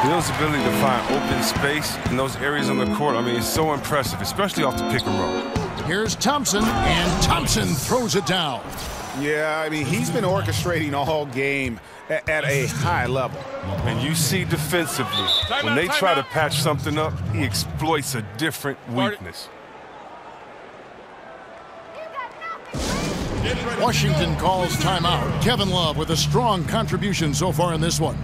Beal's ability to find open space in those areas on the court, I mean, it's so impressive, especially off the pick and roll. Here's Thompson, and Thompson throws it down. Yeah, I mean, he's been orchestrating all game at a high level. And you see defensively, when they try to patch something up, he exploits a different weakness. Washington calls timeout. Kevin Love with a strong contribution so far in this one.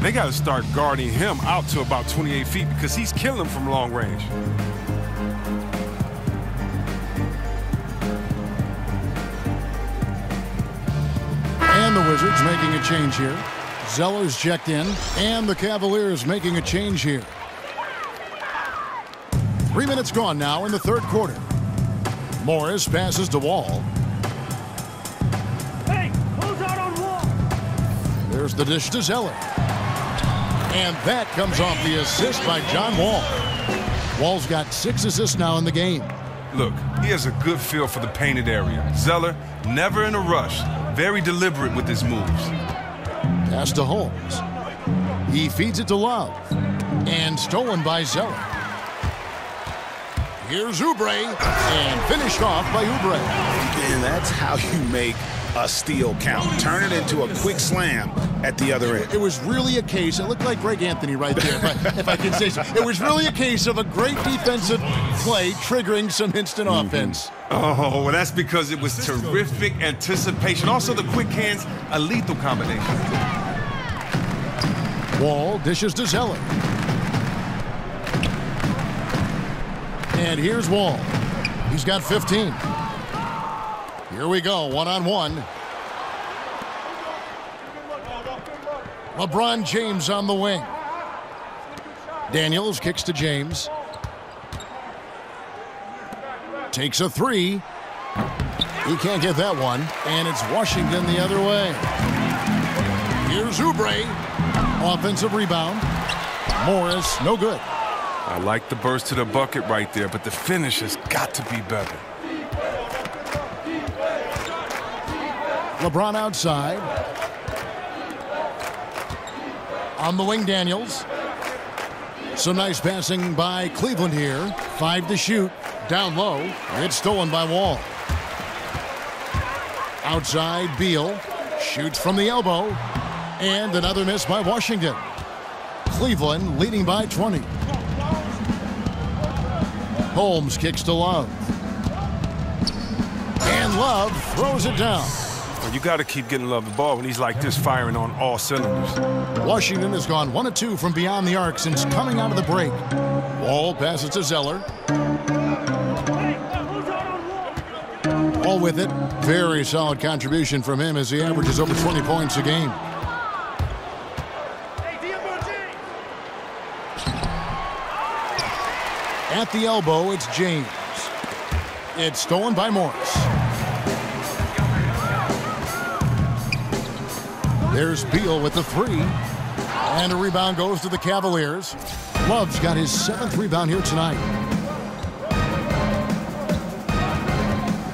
They got to start guarding him out to about 28 feet because he's killing them from long range. And the Wizards making a change here. Zeller's checked in, and the Cavaliers making a change here. 3 minutes gone now in the third quarter. Morris passes to Wall. Hey, close out on Wall. There's the dish to Zeller. And that comes off the assist by John Wall. Wall's got 6 assists now in the game. Look, he has a good feel for the painted area. Zeller, never in a rush. Very deliberate with his moves. Pass to Holmes. He feeds it to Love. And stolen by Zeller. Here's Oubre. And finished off by Oubre. And that's how you make a steal count. Turn it into a quick slam at the other end. It was really a case, it looked like Greg Anthony right there, if I can say so. It was really a case of a great defensive play triggering some instant offense. Oh, well, that's because it was terrific anticipation. Also, the quick hands, a lethal combination. Wall dishes to Zeller. And here's Wall. He's got 15. Here we go, one-on-one. LeBron James on the wing. Daniels kicks to James. Takes a three. He can't get that one. And it's Washington the other way. Here's Oubre. Offensive rebound. Morris, no good. I like the burst to the bucket right there, but the finish has got to be better. LeBron outside. On the wing, Daniels. Some nice passing by Cleveland here. 5 to shoot. Down low. It's stolen by Wall. Outside, Beal. Shoots from the elbow. And another miss by Washington. Cleveland leading by 20. Holmes kicks to Love. And Love throws it down. You got to keep getting Love the ball when he's like this, firing on all cylinders. Washington has gone 1 of 2 from beyond the arc since coming out of the break. Wall passes to Zeller. All with it. Very solid contribution from him as he averages over 20 points a game. At the elbow, it's James. It's stolen by Morris. There's Beal with the three. And a rebound goes to the Cavaliers. Love's got his 7th rebound here tonight.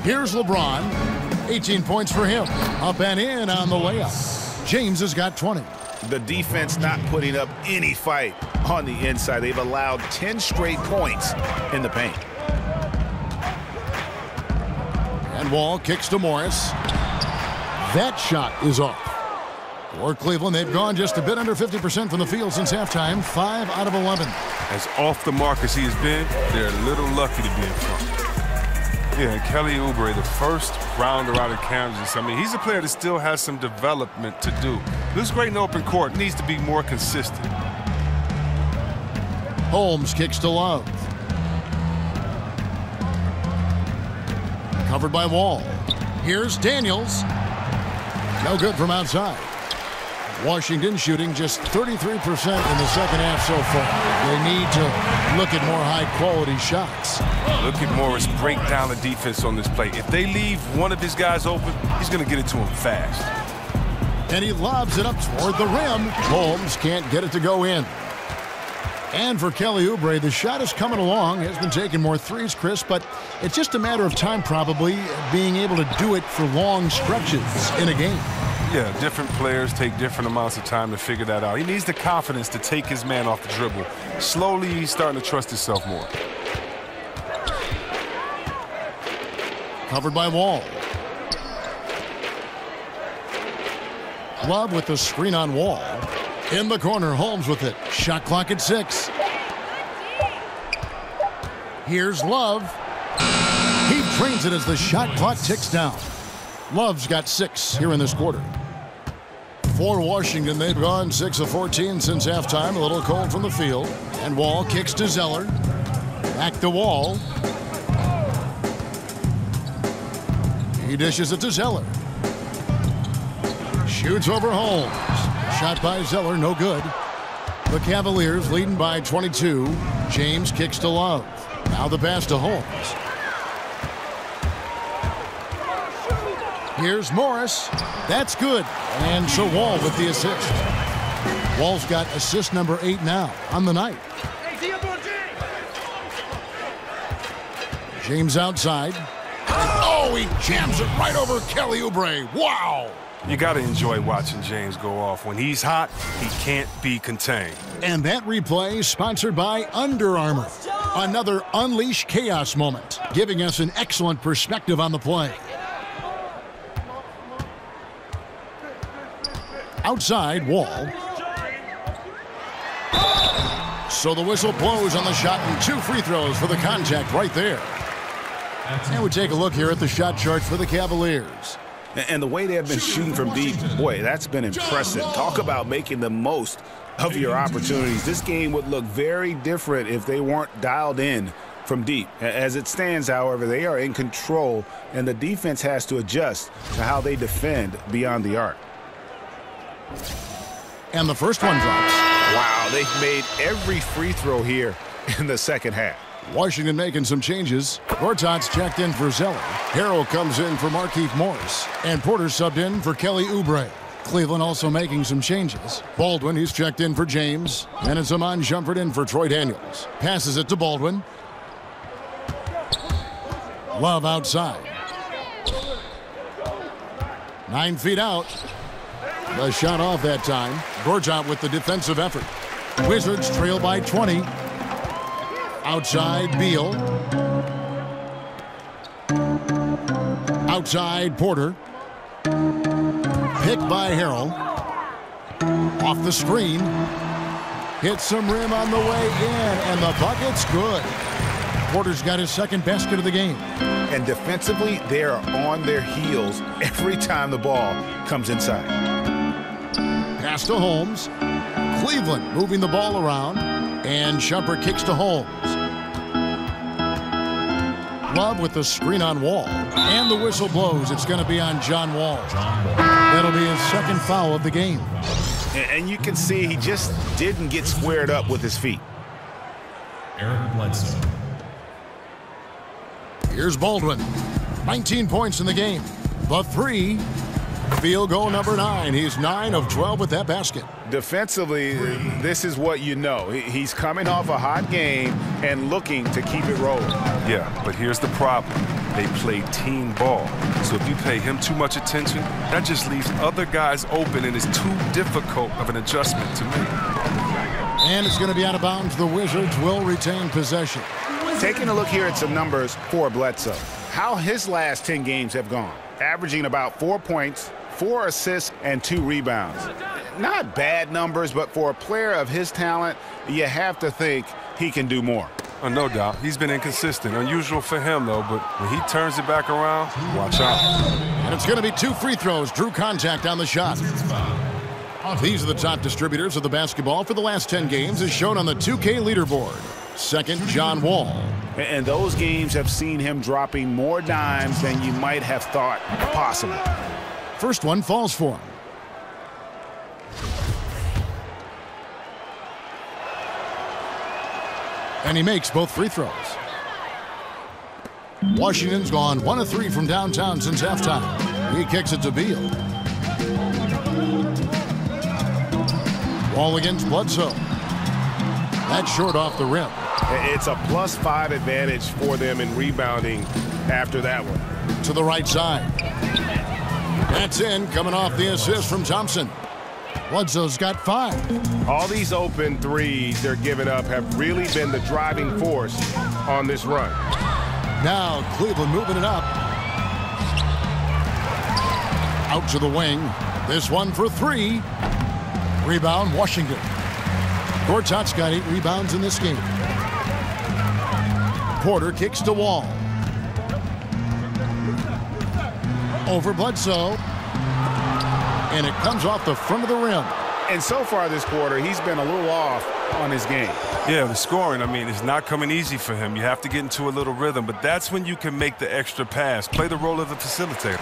Here's LeBron. 18 points for him. Up and in on the layup. James has got 20. The defense not putting up any fight on the inside. They've allowed 10 straight points in the paint. And Wall kicks to Morris. That shot is off. For Cleveland, they've gone just a bit under 50% from the field since halftime. 5 out of 11. As off the mark as he has been, they're a little lucky to be in front. Yeah, and Kelly Oubre, the first rounder out of Kansas. I mean, he's a player that still has some development to do. Looks great in open court. Needs to be more consistent. Holmes kicks to Love. Covered by Wall. Here's Daniels. No good from outside. Washington shooting just 33% in the second half so far. They need to look at more high-quality shots. Look at Morris break down the defense on this play. If they leave one of his guys open, he's going to get it to him fast. And he lobs it up toward the rim. Holmes can't get it to go in. And for Kelly Oubre, the shot is coming along. Has been taking more threes, Chris, but it's just a matter of time probably being able to do it for long stretches in a game. Yeah, different players take different amounts of time to figure that out. He needs the confidence to take his man off the dribble. Slowly, he's starting to trust himself more. Covered by Wall. Love with the screen on Wall. In the corner, Holmes with it. Shot clock at 6. Here's Love. He drains it as the shot clock ticks down. Love's got 6 here in this quarter. For Washington, they've gone 6 of 14 since halftime. A little cold from the field. And Wall kicks to Zeller. Back to Wall. He dishes it to Zeller. Shoots over Holmes. Shot by Zeller, no good. The Cavaliers leading by 22. James kicks to Love. Now the pass to Holmes. Here's Morris. That's good. And so Wall with the assist. Wall's got assist number 8 now on the night. James outside. Oh, he jams it right over Kelly Oubre. Wow. You got to enjoy watching James go off. When he's hot, he can't be contained. And that replay sponsored by Under Armour. Another Unleash Chaos moment, giving us an excellent perspective on the play. Outside, Wall. So the whistle blows on the shot and 2 free throws for the contact right there. And we take a look here at the shot chart for the Cavaliers. And the way they have been shooting from deep, boy, that's been impressive. Talk about making the most of your opportunities. This game would look very different if they weren't dialed in from deep. As it stands, however, they are in control, and the defense has to adjust to how they defend beyond the arc. And the first one drops. Wow, they've made every free throw here in the second half. Washington making some changes. Gortat's checked in for Zeller. Harrell comes in for Markieff Morris. And Porter subbed in for Kelly Oubre. Cleveland also making some changes. Baldwin, he's checked in for James. And it's Amon Shumpert in for Troy Daniels. Passes it to Baldwin. Love outside. 9 feet out. The shot off that time. Gortat with the defensive effort. Wizards trail by 20. Outside, Beal. Outside, Porter. Picked by Harrell. Off the screen. Hits some rim on the way in, and the bucket's good. Porter's got his second basket of the game. And defensively, they are on their heels every time the ball comes inside. Pass to Holmes. Cleveland moving the ball around. And Shumpert kicks to Holmes. Love with the screen on Wall. And the whistle blows. It's going to be on John Wall. That'll be his second foul of the game. And you can see he just didn't get squared up with his feet. Aaron Bledsoe. Here's Baldwin. 19 points in the game. The 3. Field goal number 9. He's 9 of 12 with that basket. Defensively, this is what you know. He's coming off a hot game and looking to keep it rolling. Yeah, but here's the problem. They play team ball. So if you pay him too much attention, that just leaves other guys open, and it's too difficult of an adjustment to make. And it's going to be out of bounds. The Wizards will retain possession. Taking a look here at some numbers for Bledsoe. How his last 10 games have gone. Averaging about 4 points, 4 assists, and 2 rebounds. Not bad numbers, but for a player of his talent, you have to think he can do more. Oh, no doubt. He's been inconsistent. Unusual for him, though, but when he turns it back around, watch out. And it's going to be 2 free throws. Drew contact on the shot. These are the top distributors of the basketball for the last 10 games as shown on the 2K leaderboard. Second, John Wall. And those games have seen him dropping more dimes than you might have thought possible. First one falls for him. And he makes both free throws. Washington's gone 1 of 3 from downtown since halftime. He kicks it to Beal. Wall against Bledsoe. That's short off the rim. It's a +5 advantage for them in rebounding after that one. To the right side. That's in, coming off the assist from Thompson. Bledsoe's got 5. All these open threes they're giving up have really been the driving force on this run. Now Cleveland moving it up. Out to the wing. This one for 3. Rebound, Washington. Gortat's got 8 rebounds in this game. Porter kicks to Wall. Over Bledsoe. And it comes off the front of the rim. And so far this quarter, he's been a little off on his game. Yeah, the scoring, I mean, it's not coming easy for him. You have to get into a little rhythm, but that's when you can make the extra pass. Play the role of the facilitator.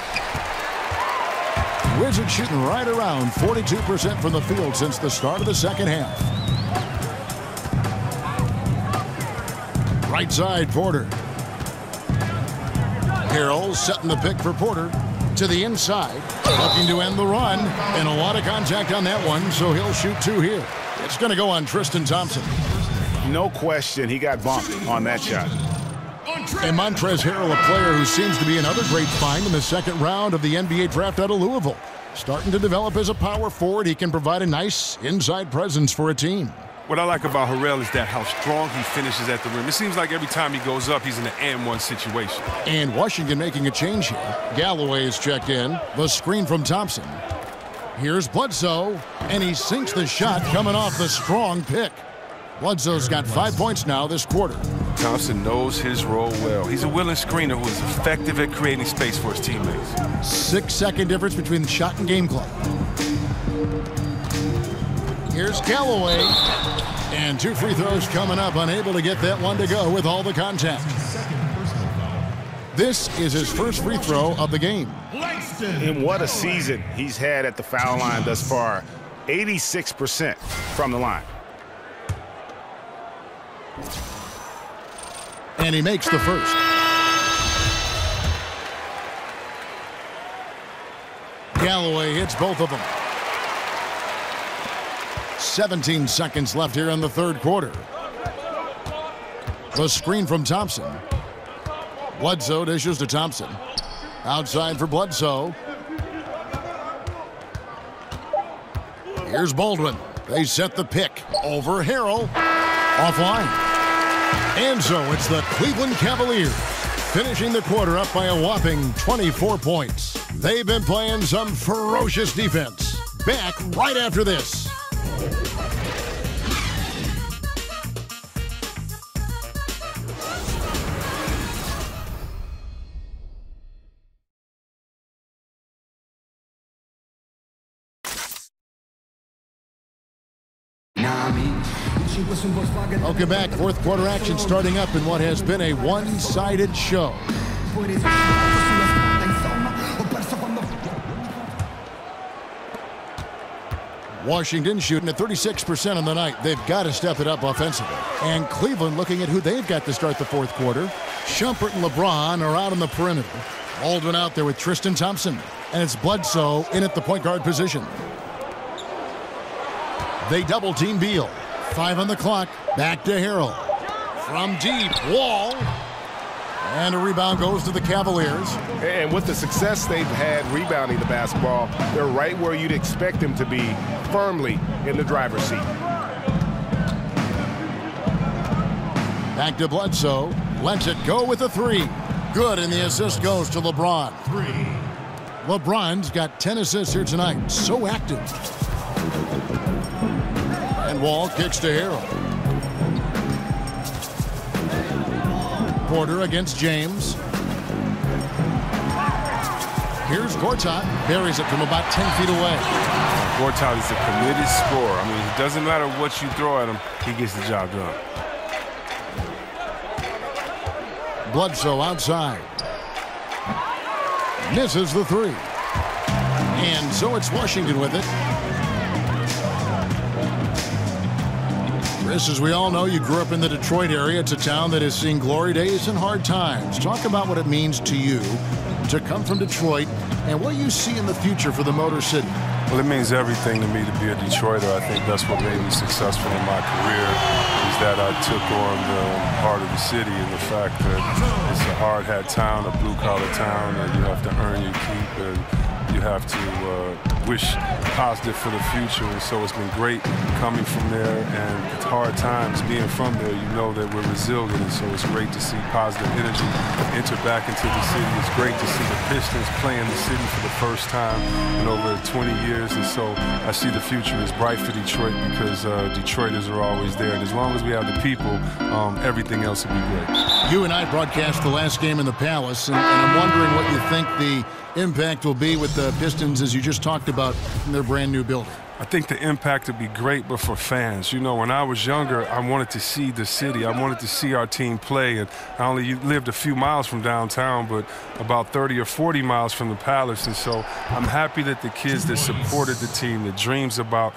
Wizards shooting right around 42% from the field since the start of the second half. Right side, Porter. Harrell setting the pick for Porter. To the inside, looking to end the run, and a lot of contact on that one, so he'll shoot 2 here. It's going to go on Tristan Thompson. No question, he got bumped on that shot. And Montrezl Harrell, a player who seems to be another great find in the second round of the NBA draft out of Louisville. Starting to develop as a power forward, he can provide a nice inside presence for a team. What I like about Harrell is that how strong he finishes at the rim. It seems like every time he goes up, he's in an and-one situation. And Washington making a change here. Galloway is checked in. The screen from Thompson. Here's Bledsoe, and he sinks the shot coming off the strong pick. Bledsoe's got 5 points now this quarter. Thompson knows his role well. He's a willing screener who is effective at creating space for his teammates. 6-second difference between the shot and game clock. Here's Galloway. And 2 free throws coming up, unable to get that one to go with all the contact. This is his first free throw of the game. And what a season he's had at the foul line thus far. 86% from the line. And he makes the first. Galloway hits both of them. 17 seconds left here in the third quarter. The screen from Thompson. Bledsoe dishes to Thompson. Outside for Bledsoe. Here's Baldwin. They set the pick. Over Harrell. Offline. And so it's the Cleveland Cavaliers finishing the quarter up by a whopping 24 points. They've been playing some ferocious defense. Back right after this. Welcome back. Fourth quarter action starting up in what has been a one-sided show. Washington shooting at 36% on the night. They've got to step it up offensively. And Cleveland looking at who they've got to start the fourth quarter. Shumpert and LeBron are out on the perimeter. Baldwin out there with Tristan Thompson. And it's Bledsoe in at the point guard position. They double team Beal. 5 on the clock. Back to Harrell. From deep. Wall. And a rebound goes to the Cavaliers. And with the success they've had rebounding the basketball, they're right where you'd expect them to be, firmly in the driver's seat. Back to Bledsoe. Lets it go with a 3. Good, and the assist goes to LeBron. 3. LeBron's got 10 assists here tonight. So active. And Wall kicks to Harrell. Porter against James. Here's Gortat. Buries it from about 10 feet away. Gortat is a committed scorer. I mean, it doesn't matter what you throw at him, he gets the job done. Bledsoe outside. Misses the 3. And so it's Washington with it. Chris, as we all know, you grew up in the Detroit area. It's a town that has seen glory days and hard times. Talk about what it means to you to come from Detroit, and what you see in the future for the Motor City. Well, it means everything to me to be a Detroiter. I think that's what made me successful in my career, is that I took on the heart of the city and the fact that it's a hard-hat town, a blue-collar town, and you have to earn your keep, and you have to wish positive for the future. And so it's been great coming from there, and it's hard times being from there. You know that we're resilient, and so it's great to see positive energy enter back into the city. It's great to see the Pistons play in the city for the first time in over 20 years, and so I see the future is bright for Detroit because Detroiters are always there, and as long as we have the people, everything else will be great. You and I broadcast the last game in the Palace, and I'm wondering what you think the impact will be with the Pistons, as you just talked about, in their brand new building. I think the impact would be great, but for fans. You know, when I was younger, I wanted to see the city. I wanted to see our team play, and I only lived a few miles from downtown, but about 30 or 40 miles from the Palace, and so I'm happy that the kids that supported the team, that dreams about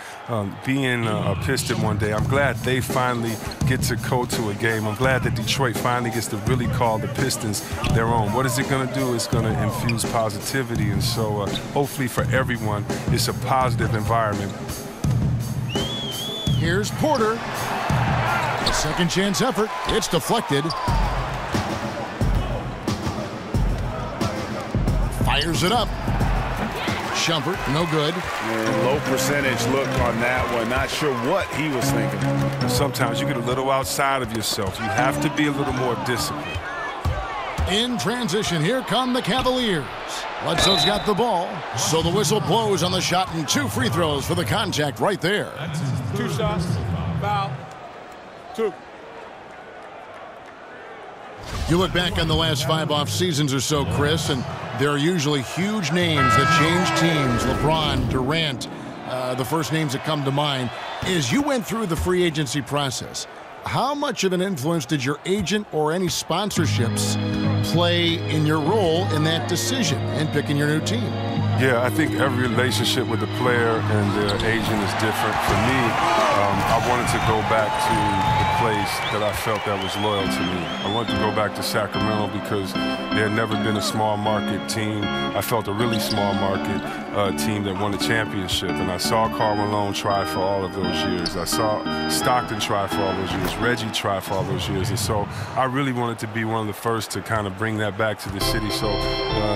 being a Piston one day, I'm glad they finally get to go to a game. I'm glad that Detroit finally gets to really call the Pistons their own. What is it going to do? It's going to infuse positivity, and so hopefully for everyone, it's a positive environment. Here's Porter. A second chance effort. It's deflected. Fires it up. Shumpert, no good. Low percentage look on that one. Not sure what he was thinking. Sometimes you get a little outside of yourself. You have to be a little more disciplined. In transition, here come the Cavaliers. Bledsoe's got the ball, so the whistle blows on the shot, and 2 free throws for the contact right there. 2 shots, foul, 2. You look back on the last 5 off seasons or so, Chris, and there are usually huge names that change teams. LeBron, Durant, the first names that come to mind. As you went through the free agency process, how much of an influence did your agent or any sponsorships play in your role in that decision and picking your new team? Yeah, I think every relationship with the player and their agent is different. For me, I wanted to go back to the place that I felt that was loyal to me. I wanted to go back to Sacramento because there had never been a small market team. I felt a really small market team that won a championship. And I saw Karl Malone try for all of those years. I saw Stockton try for all those years. Reggie try for all those years. And so I really wanted to be one of the first to kind of bring that back to the city. So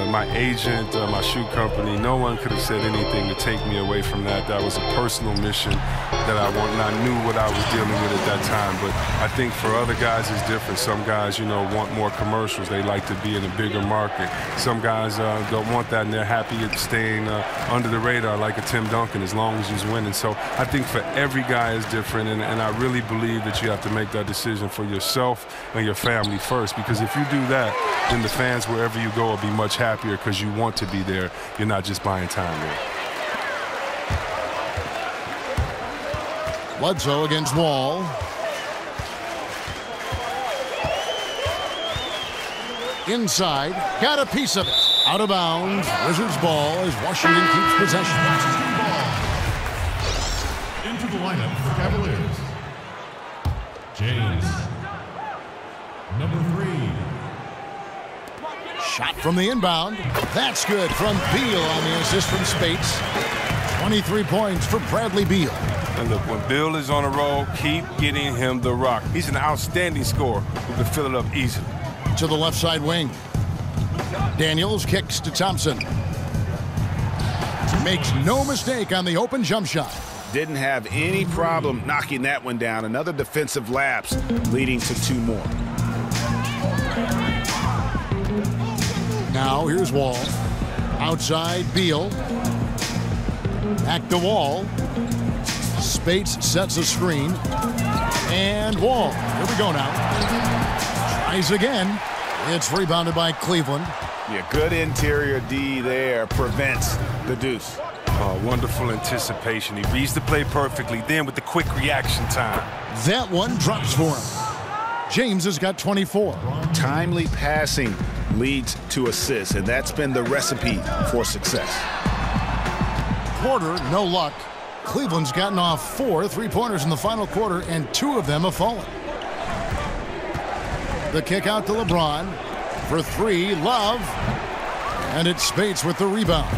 my agent, my shoe company, no one could have said anything to take me away from that. That was a personal mission that I want, and I knew what I was dealing with at that time. But I think for other guys it's different. Some guys, you know, want more commercials. They like to be in a bigger market. Some guys don't want that, and they're happy at staying under the radar like a Tim Duncan as long as he's winning. So I think for every guy is different, and I really believe that you have to make that decision for yourself and your family first, because if you do that, then the fans wherever you go will be much happier because you want to be there. You're not just buying time there. Bledsoe against Wall. Inside, got a piece of it. Out of bounds, Wizards ball as Washington keeps possession. Into the lineup for Cavaliers, James, number 3. Shot from the inbound. That's good from Beal on the assist from Spates. 23 points for Bradley Beal. And look, when Bill is on a roll, keep getting him the rock. He's an outstanding scorer who can fill it up easily. To the left side wing. Daniels kicks to Thompson. Makes no mistake on the open jump shot. Didn't have any problem knocking that one down. Another defensive lapse leading to 2 more. Now here's Wall. Outside, Beal. Back to Wall. Spates sets a screen. And Wall. Here we go now. Tries again. It's rebounded by Cleveland. Yeah, good interior D there. Prevents the deuce. Wonderful anticipation. He reads the play perfectly. Then with the quick reaction time. That one drops for him. James has got 24. Timely passing leads to assists, and that's been the recipe for success. Porter, no luck. Cleveland's gotten off 4 3-pointers in the final quarter, and 2 of them have fallen. The kick out to LeBron. For 3, Love. And it's Spates with the rebound.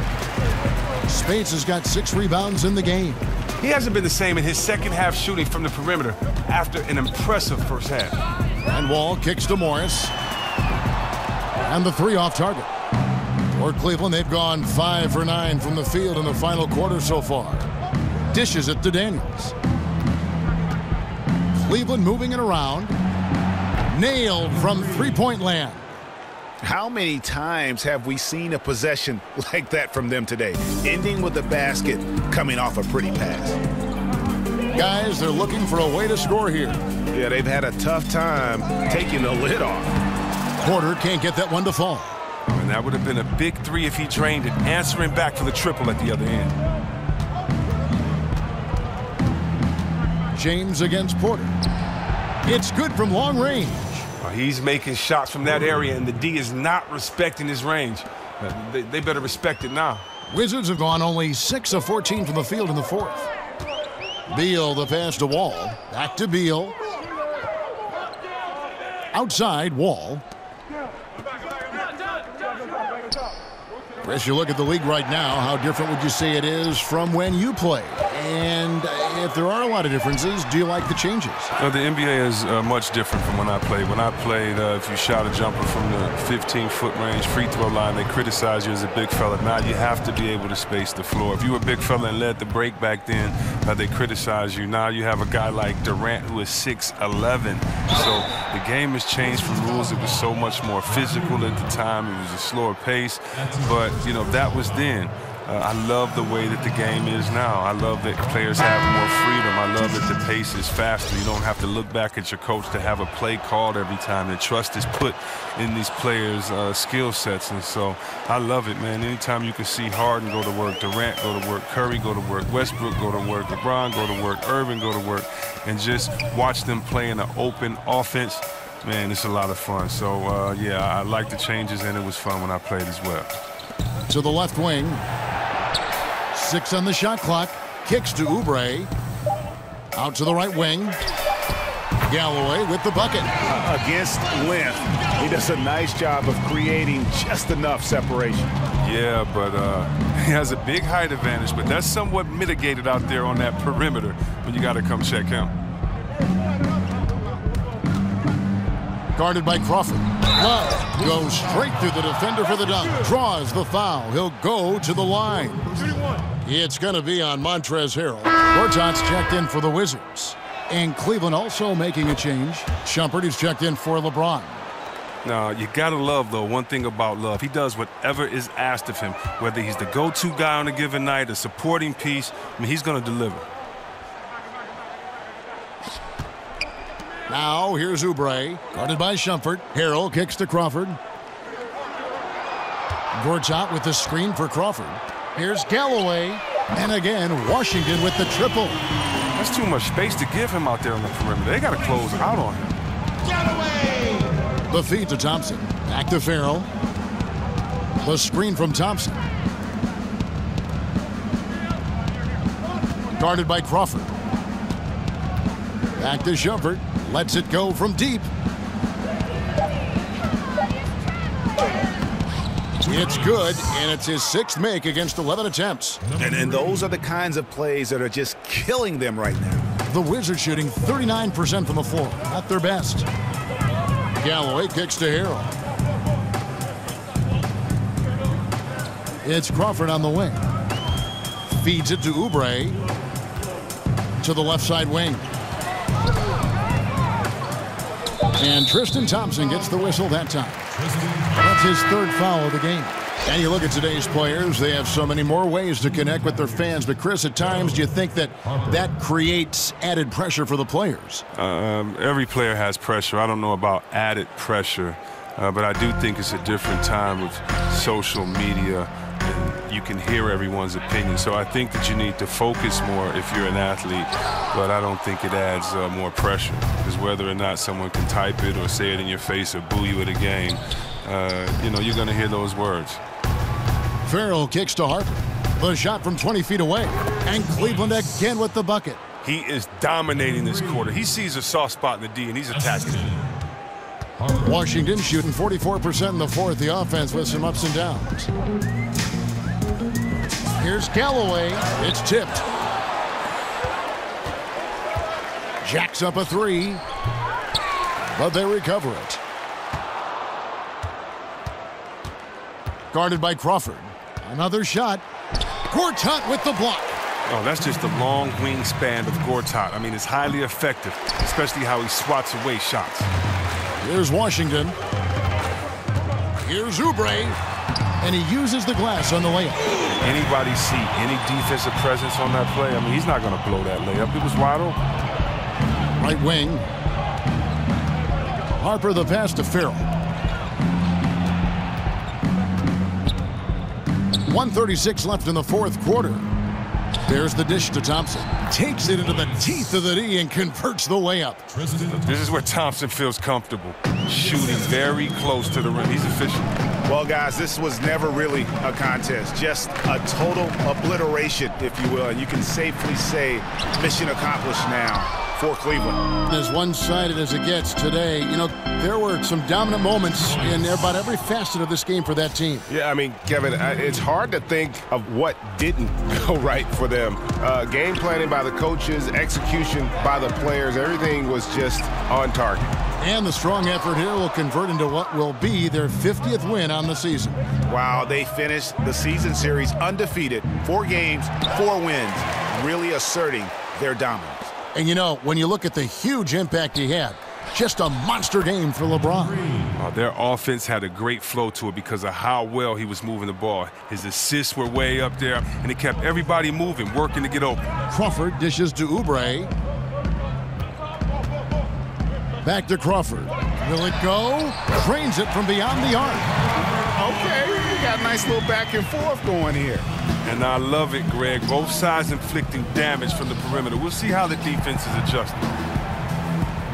Spates has got 6 rebounds in the game. He hasn't been the same in his second half shooting from the perimeter after an impressive first half. And Wall kicks to Morris. And the 3 off target. For Cleveland, they've gone 5 for 9 from the field in the final quarter so far. Dishes it to Daniels. Cleveland moving it around. Nailed from three-point land. How many times have we seen a possession like that from them today? Ending with a basket, coming off a pretty pass. Guys, they're looking for a way to score here. Yeah, they've had a tough time taking the lid off. Porter can't get that one to fall. And that would have been a big 3 if he drained it, answering back for the triple at the other end. James against Porter. It's good from long range. He's making shots from that area, and the D is not respecting his range. They better respect it now. Wizards have gone only 6 of 14 from the field in the 4th. Beal the pass to Wall. Back to Beal. Outside, Wall. Chris, you look at the league right now, how different would you say it is from when you played? And if there are a lot of differences, do you like the changes? The NBA is much different from when I played. When I played, if you shot a jumper from the 15-foot range free throw line, they criticize you as a big fella. Now you have to be able to space the floor. If you were a big fella and led the break back then, they criticize you. Now you have a guy like Durant who is 6'11". So the game has changed from rules. It was so much more physical at the time. It was a slower pace. But, you know, that was then. I love the way that the game is now. I love that players have more freedom. I love that the pace is faster. You don't have to look back at your coach to have a play called every time. The trust is put in these players' skill sets. And so I love it, man. Anytime you can see Harden go to work, Durant go to work, Curry go to work, Westbrook go to work, LeBron go to work, Irving go to work, and just watch them play in an open offense, man, it's a lot of fun. So, yeah, I like the changes, and it was fun when I played as well. To the left wing. 6 on the shot clock. Kicks to Oubre. Out to the right wing. Galloway with the bucket. Against length, he does a nice job of creating just enough separation. Yeah, but he has a big height advantage, but that's somewhat mitigated out there on that perimeter when you got to come check him. Guarded by Crawford. Love goes straight through the defender for the dunk. Draws the foul. He'll go to the line. It's going to be on Montrezl Harrell. Gortat's checked in for the Wizards. And Cleveland also making a change. Shumpert is checked in for LeBron. Now, you got to love, though, one thing about Love. He does whatever is asked of him, whether he's the go-to guy on a given night, a supporting piece. I mean, he's going to deliver. Now, here's Oubre, guarded by Shumpert. Harrell kicks to Crawford. Gortat with the screen for Crawford. Here's Galloway. And again, Washington with the triple. That's too much space to give him out there on the perimeter. They got to close out on him. Galloway! The feed to Thompson. Back to Farrell. The screen from Thompson. Guarded by Crawford. Back to Shumpert. Lets it go from deep. It's good, and it's his 6th make against 11 attempts. And those are the kinds of plays that are just killing them right now. The Wizards shooting 39% from the floor. Not their best. Galloway kicks to Harrell. It's Crawford on the wing. Feeds it to Oubre. To the left side wing. And Tristan Thompson gets the whistle that time. That's his 3rd foul of the game. And you look at today's players, they have so many more ways to connect with their fans. But, Chris, at times, do you think that creates added pressure for the players? Every player has pressure. I don't know about added pressure, but I do think it's a different time with social media. And you can hear everyone's opinion. So I think that you need to focus more if you're an athlete, but I don't think it adds more pressure, because whether or not someone can type it or say it in your face or boo you at a game, you know, you're going to hear those words. Farrell kicks to Harper. The shot from 20 feet away. And Cleveland again with the bucket. He is dominating this quarter. He sees a soft spot in the D, and he's attacking it. Washington shooting 44% in the fourth. The offense with some ups and downs. Here's Galloway. It's tipped. Jacks up a three, but they recover it. Guarded by Crawford. Another shot. Gortat with the block. Oh, that's just the long wingspan of Gortat. I mean, it's highly effective, especially how he swats away shots. Here's Washington. Here's Oubre. And he uses the glass on the layup. Anybody see any defensive presence on that play? I mean, he's not going to blow that layup. It was wide open. Right wing. Harper the pass to Farrell. 1:36 left in the fourth quarter. There's the dish to Thompson. Takes it into the teeth of the D and converts the layup. This is where Thompson feels comfortable. Shooting very close to the rim. He's efficient. Well, guys, this was never really a contest. Just a total obliteration, if you will. And you can safely say mission accomplished now for Cleveland. As one-sided as it gets today, you know, there were some dominant moments in about every facet of this game for that team. Yeah, I mean, Kevin, it's hard to think of what didn't go right for them. Game planning by the coaches, execution by the players, everything was just on target. And the strong effort here will convert into what will be their 50th win on the season. Wow, they finished the season series undefeated. 4 games, 4 wins, really asserting their dominance. And, you know, when you look at the huge impact he had, just a monster game for LeBron. Their offense had a great flow to it because of how well he was moving the ball. His assists were way up there, and it kept everybody moving, working to get open. Crawford dishes to Oubre. Back to Crawford. Will it go? Drains it from beyond the arc. Okay, we got a nice little back and forth going here. And I love it, Greg. Both sides inflicting damage from the perimeter. We'll see how the defense is adjusting.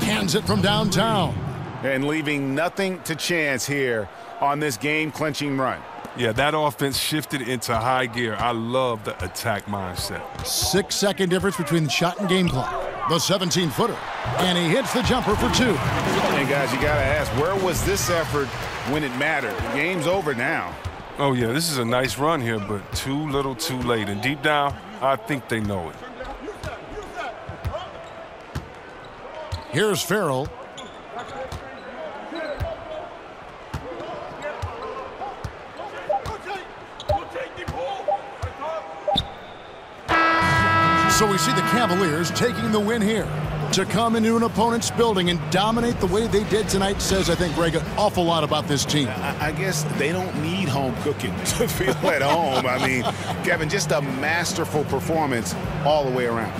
Cans it from downtown. And leaving nothing to chance here on this game-clinching run. Yeah, that offense shifted into high gear. I love the attack mindset. 6-second difference between the shot and game clock. The 17-footer. And he hits the jumper for 2. And, guys, you got to ask, where was this effort when it mattered? The game's over now. Oh, yeah, this is a nice run here, but too little too late. And deep down, I think they know it. Here's Farrell. So we see the Cavaliers taking the win here. To come into an opponent's building and dominate the way they did tonight says, I think, Greg, an awful lot about this team. I guess they don't need home cooking to feel at home. I mean, Kevin, just a masterful performance all the way around.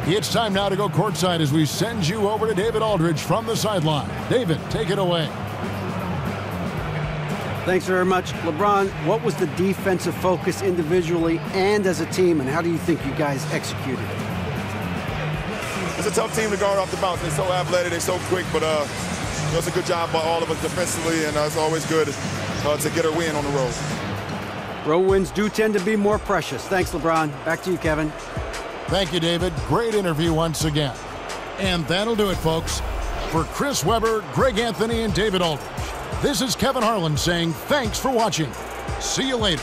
It's time now to go courtside as we send you over to David Aldridge from the sideline. David, take it away. Thanks very much. LeBron, what was the defensive focus individually and as a team, and how do you think you guys executed it? It's a tough team to guard off the bounce. They're so athletic, they're so quick, but it's a good job by all of us defensively, and it's always good to get a win on the road. Road wins do tend to be more precious. Thanks, LeBron. Back to you, Kevin. Thank you, David. Great interview once again. And that'll do it, folks. For Chris Webber, Greg Anthony, and David Aldridge, this is Kevin Harlan saying thanks for watching. See you later.